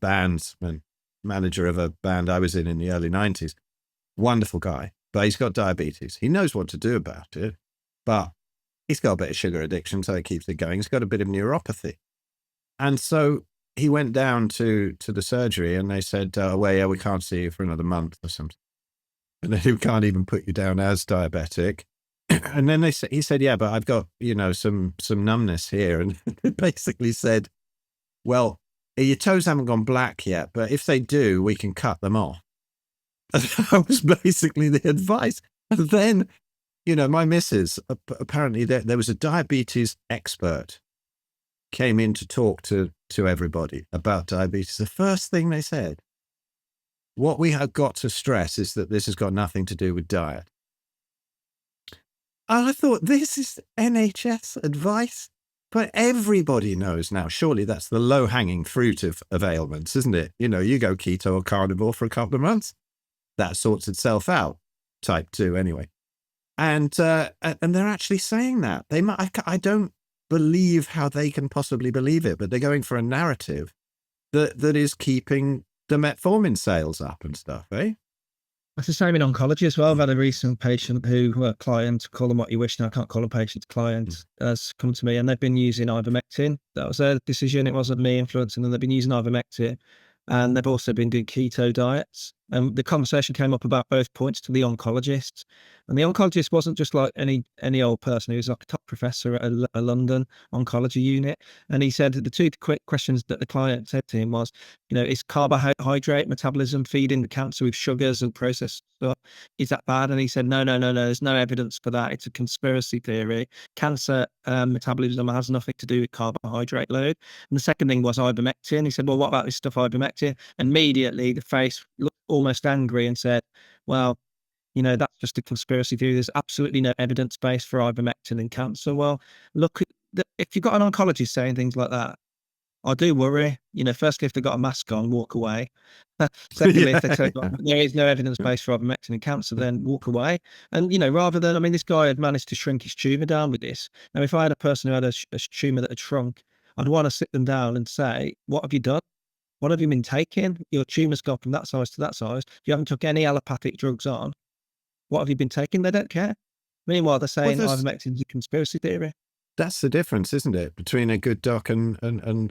bands, and manager of a band I was in the early 90s. Wonderful guy, but he's got diabetes. He knows what to do about it, but he's got a bit of sugar addiction, so he keeps it going. He's got a bit of neuropathy. And so he went down to the surgery, and they said, well, yeah, we can't see you for another month or something. And then we can't even put you down as diabetic. And then he said, yeah, but I've got, some numbness here. And they basically said, well, your toes haven't gone black yet, but if they do, we can cut them off. And that was basically the advice. And then, my missus, apparently there was a diabetes expert came in to talk to everybody about diabetes. The first thing they said, what we have got to stress is that this has got nothing to do with diet. And I thought, this is NHS advice, but everybody knows now. Surely that's the low-hanging fruit of ailments, isn't it? You go keto or carnivore for a couple of months, that sorts itself out. Type 2 anyway. And they're actually saying that. I don't believe how they can possibly believe it, but they're going for a narrative that is keeping the metformin sales up and stuff, eh? It's the same in oncology as well. I've had a recent patient who, client, call them what you wish now, I can't call them patients, clients, has come to me, and they've been using ivermectin. That was their decision. It wasn't me influencing them. They've been using ivermectin, and they've also been doing keto diets. And the conversation came up about both points to the oncologist. And the oncologist wasn't just like any old person. He was like a top professor at a London oncology unit. And he said the two quick questions that the client said to him was, is carbohydrate metabolism feeding the cancer with sugars and processed stuff? Is that bad? And he said, no, there's no evidence for that. It's a conspiracy theory. Cancer metabolism has nothing to do with carbohydrate load. And the second thing was ivermectin. He said, well, what about this stuff, ivermectin? Immediately the face looked almost angry and said, well, that's just a conspiracy theory. There's absolutely no evidence base for ivermectin in cancer. Well, look, if you've got an oncologist saying things like that, I do worry. Firstly, if they've got a mask on, walk away. Secondly, if they tell you there is no evidence base for ivermectin in cancer, then walk away. And, rather than, this guy had managed to shrink his tumour down with this. Now, if I had a person who had a tumour that had shrunk, I'd want to sit them down and say, what have you done? What have you been taking? Your tumour's gone from that size to that size. You haven't took any allopathic drugs on. What have you been taking? They don't care. Meanwhile, they're saying ivermectin is a conspiracy theory. That's the difference, isn't it, between a good doc and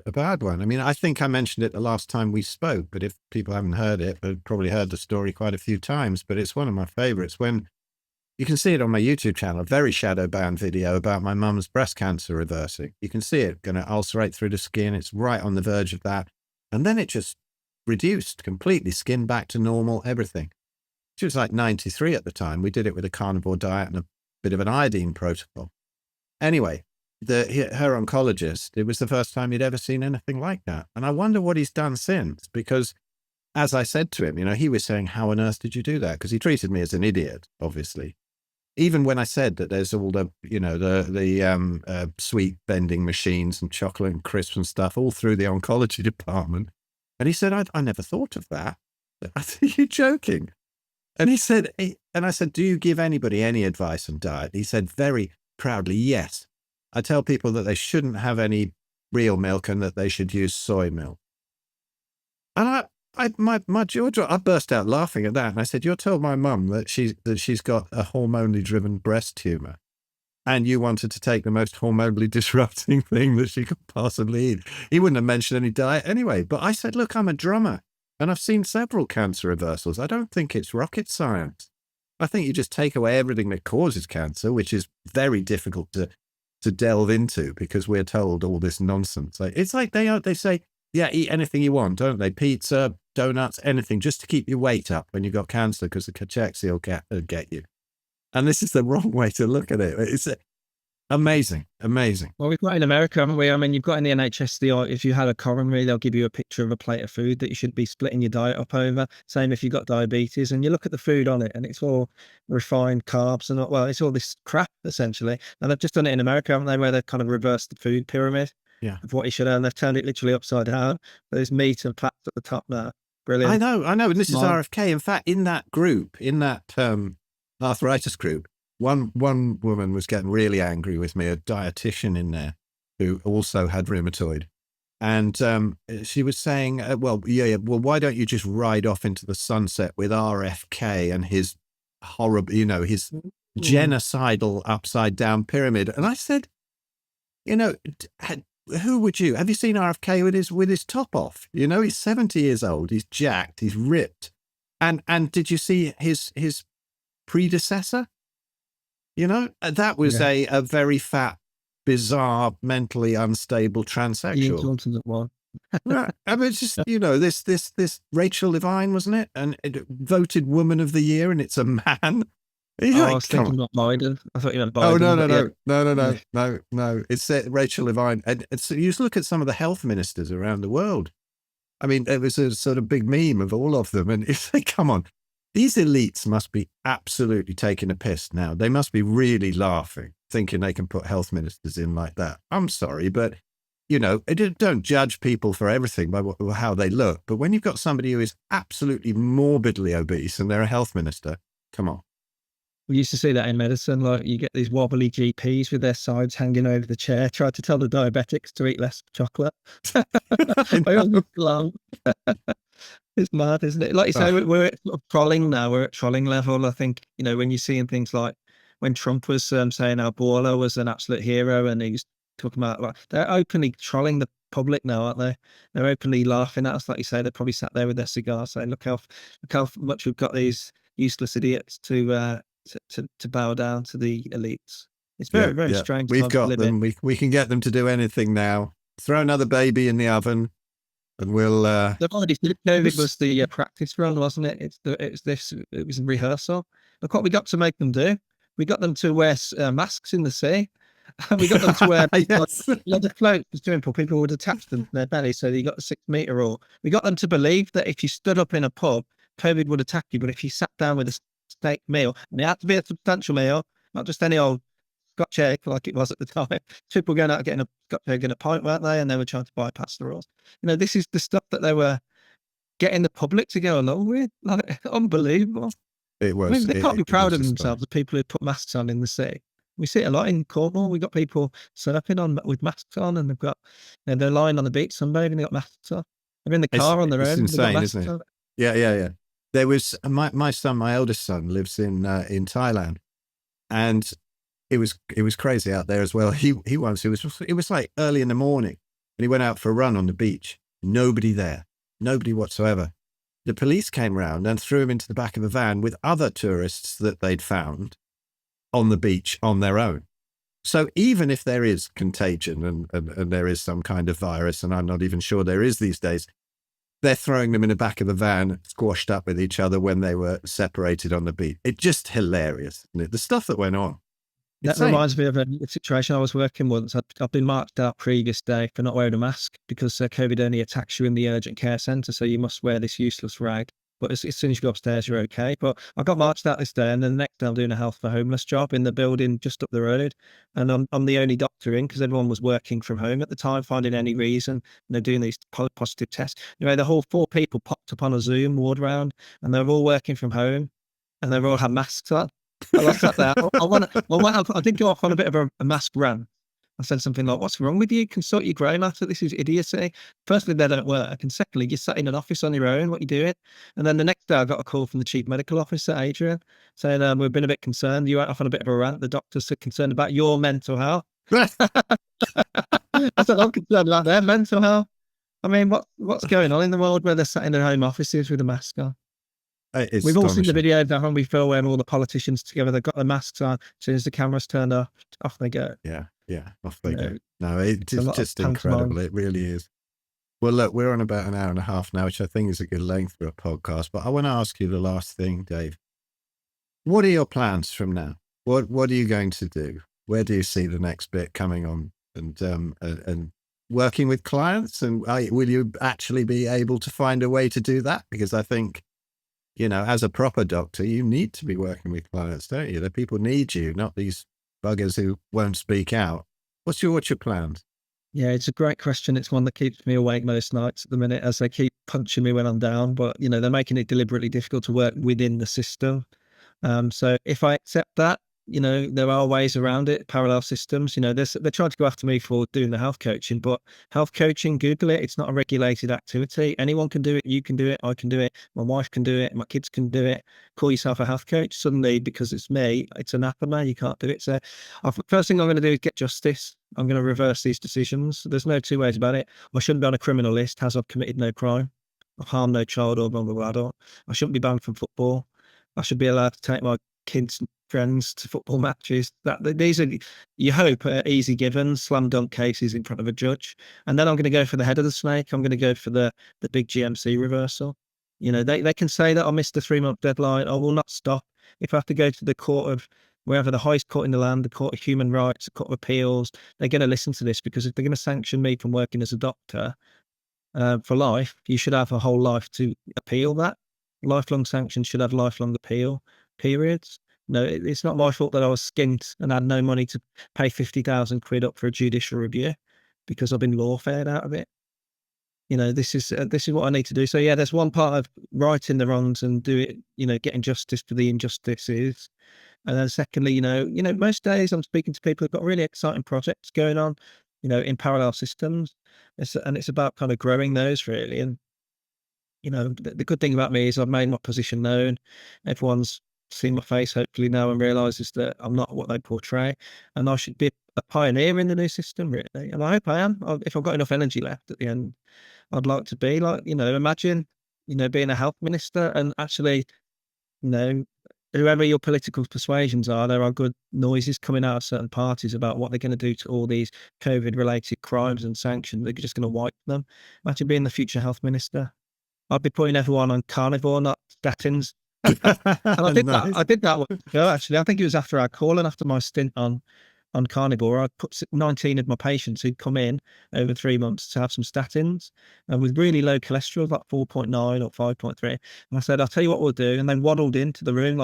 a bad one? I think I mentioned it the last time we spoke, but if people haven't heard it, they've probably heard the story quite a few times, but it's one of my favorites. When you can see it on my YouTube channel, a very shadow banned video about my mum's breast cancer reversing. You can see it going to ulcerate through the skin. It's right on the verge of that. And then it just reduced completely, skin back to normal, everything. She was like 93 at the time. We did it with a carnivore diet and a bit of an iodine protocol. Anyway, her oncologist, it was the first time he'd ever seen anything like that. And I wonder what he's done since, because as I said to him, he was saying, how on earth did you do that? Because he treated me as an idiot, obviously. Even when I said that there's all the, the sweet vending machines and chocolate and crisps and stuff all through the oncology department. And he said, I never thought of that. I said, you're joking. And he said, and I said, do you give anybody any advice on diet? He said very proudly, yes. I tell people that they shouldn't have any real milk and that they should use soy milk. And my jaw dropped. I burst out laughing at that. And I said, you're told my mum that she's got a hormonally driven breast tumor, and you wanted to take the most hormonally disrupting thing that she could possibly eat. He wouldn't have mentioned any diet anyway. But I said, look, I'm a drummer and I've seen several cancer reversals. I don't think it's rocket science. I think you just take away everything that causes cancer, which is very difficult to delve into because we're told all this nonsense. Like, it's like they say, yeah, eat anything you want, don't they? Pizza, donuts, anything, just to keep your weight up when you've got cancer because the cachexia will get you. And this is the wrong way to look at it. It's amazing. Well, we've got in America, haven't we? I mean, you've got in the NHS, if you had a coronary, they'll give you a picture of a plate of food that you should be splitting your diet up over. Same if you've got diabetes, and you look at the food on it and it's all refined carbs and it's all this crap essentially. And they've just done it in America, haven't they? Where they've kind of reversed the food pyramid of what you should earn. They've turned it literally upside down. There's meat and fats at the top now. Brilliant. I know. And this is RFK. In fact, in that group, in that arthritis group, one woman was getting really angry with me, a dietitian in there who also had rheumatoid. And she was saying, well, why don't you just ride off into the sunset with RFK and his horrible, his genocidal upside down pyramid? And I said, who would you? Have you seen RFK with his top off? He's 70 years old. He's jacked. He's ripped. And did you see his predecessor? That was a very fat, bizarre, mentally unstable transsexual. Johnson's at one. I mean, it's just this Rachel Levine, wasn't it? And it voted Woman of the Year, and it's a man. I was thinking about Biden. I thought you meant Biden. Oh no! It's Rachel Levine, and so you just look at some of the health ministers around the world. I mean, it was a sort of big meme of all of them, and if they come on. These elites must be absolutely taking a piss now. They must be really laughing, thinking they can put health ministers in like that. I'm sorry, but, don't judge people for everything by how they look. But when you've got somebody who is absolutely morbidly obese and they're a health minister, come on. We used to see that in medicine. Like, you get these wobbly GPs with their sides hanging over the chair, trying to tell the diabetics to eat less chocolate. It's mad, isn't it? Like you say, we're at sort of trolling now. We're at trolling level. I think, when you're seeing things like when Trump was saying how Borla was an absolute hero, and he's talking about, they're openly trolling the public now, aren't they? They're openly laughing at us. Like you say, they probably sat there with their cigar saying, look how much we've got these useless idiots to bow down to the elites. It's very, very strange. We've got them. We can get them to do anything now. Throw another baby in the oven. And we'll. They've already said COVID was the practice run, wasn't it? It was a rehearsal. Look what we got to make them do. We got them to wear masks in the sea. We got them to wear leather floats for swimming pool. People would attach them to their belly, so you got the 6 meter rule. We got them to believe that if you stood up in a pub, COVID would attack you, but if you sat down with a steak meal, and it had to be a substantial meal, not just any old Scotch egg like it was at the time. People going out getting a Scotch egg and a pint, weren't they? And they were trying to bypass the rules. This is the stuff that they were getting the public to go along with. Like, unbelievable. It was. I mean, they can't be proud of themselves, the people who put masks on in the sea. We see it a lot in Cornwall. We've got people surfing with masks on, and they've got, they're lying on the beach sunbathing, they've got masks on. They're in the car on their own. It's insane, isn't it? Yeah. There was my son, my eldest son, lives in Thailand, and it was crazy out there as well. It was like early in the morning, and he went out for a run on the beach. Nobody there, nobody whatsoever. The police came round and threw him into the back of a van with other tourists that they'd found on the beach on their own. So even if there is contagion and there is some kind of virus, and I'm not even sure there is these days, they're throwing them in the back of a van, squashed up with each other when they were separated on the beach. It's just hilarious, isn't it? The stuff that went on. That reminds me of a situation I was working once. I've been marked out previous day for not wearing a mask because COVID only attacks you in the urgent care centre, so you must wear this useless rag. But as soon as you go upstairs, you're okay. But I got marched out this day, and then the next day I'm doing a health for homeless job in the building just up the road. And I'm the only doctor in because everyone was working from home at the time, finding any reason. And they're doing these positive tests. Anyway, the whole 4 people popped up on a Zoom ward round, and they're all working from home, and they've all had masks on. I sat there. I did go off on a bit of a mask rant. I said something like, "What's wrong with you? Consult your grey matter. This is idiocy. Firstly, they don't work. And secondly, you're sat in an office on your own. What are you doing?" And then the next day I got a call from the chief medical officer, Adrian, saying, we've been a bit concerned. You went off on a bit of a rant. The doctors are concerned about your mental health. I said, I'm concerned about their mental health. I mean, what's going on in the world where they're sat in their home offices with a mask on? It's We've all seen the astonishing. video, haven't we, Phil, when all the politicians together, they've got their masks on. As soon as the camera's turned off they go. Yeah, off You they go. know, No, it's a it's lot of just incredible. pantomime. It really is. Well, look, we're on about an hour and a half now, which I think is a good length for a podcast. But I want to ask you the last thing, Dave. What are your plans from now? What are you going to do? Where do you see the next bit coming on, and working with clients? And will you actually be able to find a way to do that? Because I think, as a proper doctor, you need to be working with clients, don't you? The people need you, not these buggers who won't speak out. What's your plans? Yeah, it's a great question. It's one that keeps me awake most nights at the minute, as they keep punching me when I'm down. But, they're making it deliberately difficult to work within the system. So if I accept that, there are ways around it, parallel systems. They're trying to go after me for doing the health coaching, but health coaching, Google it. It's not a regulated activity. Anyone can do it. You can do it. I can do it. My wife can do it. My kids can do it. Call yourself a health coach. Suddenly, because it's me, it's anathema. You can't do it. So first thing I'm going to do is get justice. I'm going to reverse these decisions. There's no two ways about it. I shouldn't be on a criminal list as I've committed no crime. I've harmed no child or vulnerable adult. I shouldn't be banned from football. I should be allowed to take my kids' friends to football matches. These are, you hope, easy givens, slam dunk cases in front of a judge. And then I'm going to go for the head of the snake. I'm going to go for the big GMC reversal. They can say that I missed the 3-month deadline. I will not stop. If I have to go to the court of wherever, the highest court in the land, the Court of Human Rights, the Court of Appeals, they're going to listen to this, because if they're going to sanction me from working as a doctor for life, you should have a whole life to appeal that. Lifelong sanctions should have lifelong appeal periods. No, it's not my fault that I was skint and had no money to pay 50,000 quid up for a judicial review, because I've been lawfared out of it. This is what I need to do. So yeah, there's one part of righting the wrongs and do it, getting justice for the injustices. And then secondly, most days I'm speaking to people who've got really exciting projects going on, in parallel systems. It's about kind of growing those, really. And the good thing about me is I've made my position known. Everyone's seen my face, hopefully, now, and realizes that I'm not what they portray, and I should be a pioneer in the new system, really. And I hope I am. If I've got enough energy left at the end, I'd like to be like, imagine, being a health minister and actually, whoever your political persuasions are, there are good noises coming out of certain parties about what they're going to do to all these COVID-related crimes and sanctions. They're just going to wipe them. Imagine being the future health minister. I'd be putting everyone on carnivore, not statins. And I did Nice. that. I did that one ago, actually. I think it was after our call and after my stint on carnivore. I put 19 of my patients who'd come in over 3 months to have some statins, and with really low cholesterol, like 4.9 or 5.3. And I said, I'll tell you what we'll do. And they waddled into the room,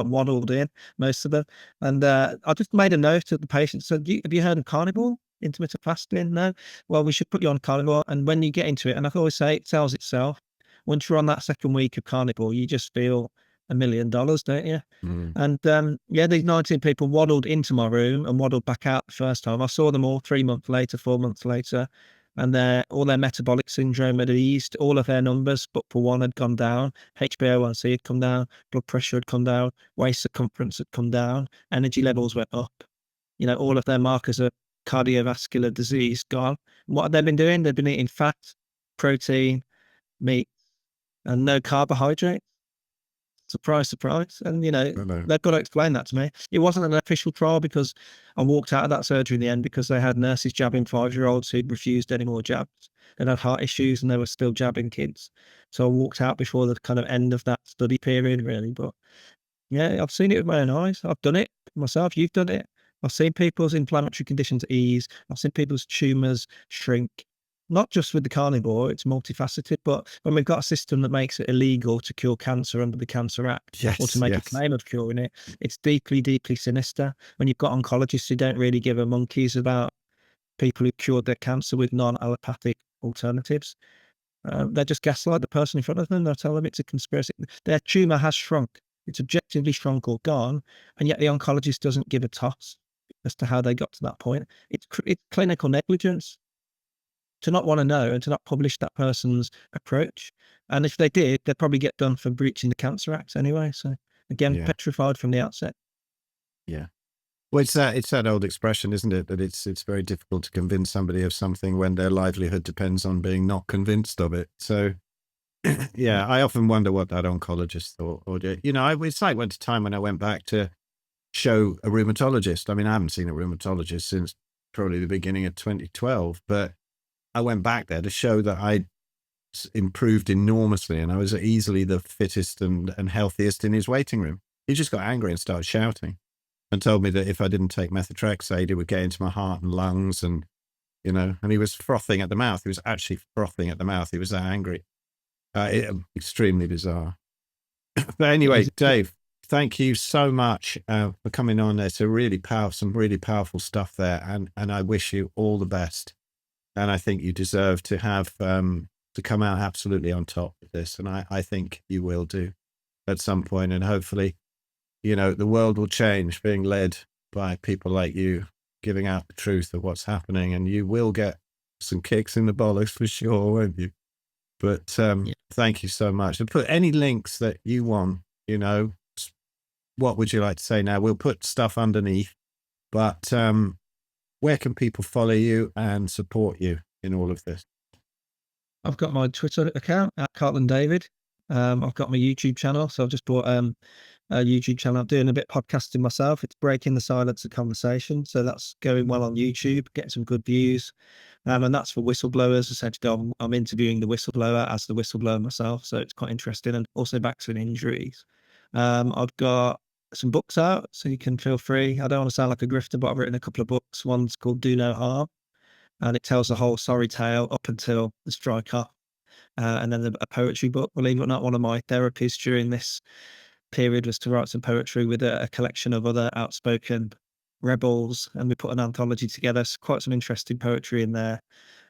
most of them. And I just made a note of the patients. Said, have you heard of carnivore? Intermittent fasting? No? Well, we should put you on carnivore. And when you get into it, and I always say, it sells itself. Once you're on that second week of carnivore, you just feel $1 million, don't you? Mm. And these 19 people waddled into my room and waddled back out the first time. I saw them all 3 months later, 4 months later, and all their metabolic syndrome had eased. All of their numbers, but for one, had gone down. HbA1c had come down, blood pressure had come down, waist circumference had come down, energy levels went up. All of their markers of cardiovascular disease gone. What have they been doing? They've been eating fat, protein, meat, and no carbohydrates. Surprise, surprise. And, they've got to explain that to me. It wasn't an official trial, because I walked out of that surgery in the end because they had nurses jabbing 5-year-olds who'd refused any more jabs. They'd had heart issues and they were still jabbing kids. So I walked out before the kind of end of that study period, really. But yeah, I've seen it with my own eyes. I've done it myself. You've done it. I've seen people's inflammatory conditions ease. I've seen people's tumours shrink. Not just with the carnivore, it's multifaceted, but when we've got a system that makes it illegal to cure cancer under the Cancer Act, or to make a claim of curing it, it's deeply, deeply sinister. When you've got oncologists who don't really give a monkeys about people who cured their cancer with non-allopathic alternatives, they just gaslight the person in front of them. They'll tell them it's a conspiracy. Their tumour has shrunk. It's objectively shrunk or gone, and yet the oncologist doesn't give a toss as to how they got to that point. It's clinical negligence to not want to know and to not publish that person's approach. And if they did, they'd probably get done for breaching the Cancer Act anyway. So again, petrified from the outset. Yeah. Well, it's that old expression, isn't it? That it's very difficult to convince somebody of something when their livelihood depends on being not convinced of it. So Yeah, I often wonder what that oncologist thought. Or, it's like went a time when I went back to show a rheumatologist. I mean, I haven't seen a rheumatologist since probably the beginning of 2012, but I went back there to show that I'd improved enormously and I was easily the fittest and healthiest in his waiting room. He just got angry and started shouting and told me that if I didn't take methotrexate, it would get into my heart and lungs. And he was frothing at the mouth. He was actually frothing at the mouth. He was that angry. Extremely bizarre. But anyway, Dave, thank you so much for coming on. It's some really powerful stuff there. And I wish you all the best. And I think you deserve to have, to come out absolutely on top of this. And I think you will do at some point. And hopefully, the world will change, being led by people like you, giving out the truth of what's happening. And you will get some kicks in the bollocks for sure, won't you? But thank you so much. And put any links that you want, what would you like to say now? We'll put stuff underneath, but where can people follow you and support you in all of this? I've got my Twitter account at Cartland David. I've got my YouTube channel. So I've just bought a YouTube channel. I'm doing a bit of podcasting myself. It's Breaking the Silence of Conversation. So that's going well on YouTube, getting some good views. And that's for whistleblowers. Essentially, I'm interviewing the whistleblower as the whistleblower myself. So it's quite interesting. And also vaccine injuries. I've got some books out, so you can feel free. I don't want to sound like a grifter, but I've written a couple of books. One's called Do No Harm, and it tells the whole sorry tale up until the strike off. And then a poetry book. Believe it or not, one of my therapies during this period was to write some poetry with a collection of other outspoken rebels, and we put an anthology together. So quite some interesting poetry in there.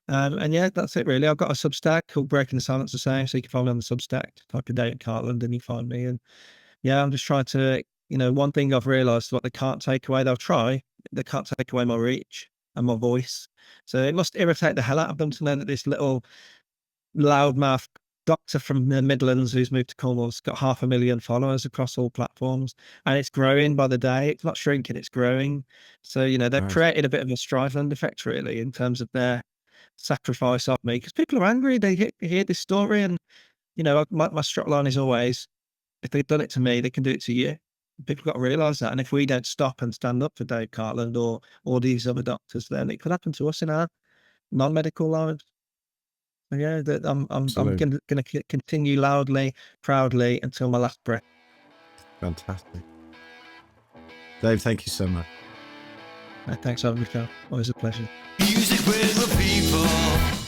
And yeah, that's it really. I've got a Substack called Breaking the Silence the Same, so you can follow me on the Substack. Type in David Cartland and you find me. And yeah, I'm just trying to, one thing I've realised, what they can't take away, they can't take away my reach and my voice. So it must irritate the hell out of them to know that this little loudmouth doctor from the Midlands who's moved to Cornwall's got 500,000 followers across all platforms, and it's growing by the day. It's not shrinking, it's growing. So, they've created a bit of a Striveland effect really in terms of their sacrifice of me, because people are angry. They hear this story and, my strap line is always, if they've done it to me, they can do it to you. People got to realise that. And if we don't stop and stand up for Dave Cartland or these other doctors, then it could happen to us in our non-medical lives. Yeah, I'm going to continue loudly, proudly until my last breath. Fantastic. Dave, thank you so much. Thanks for having me, Phil. Always a pleasure. Music with the people.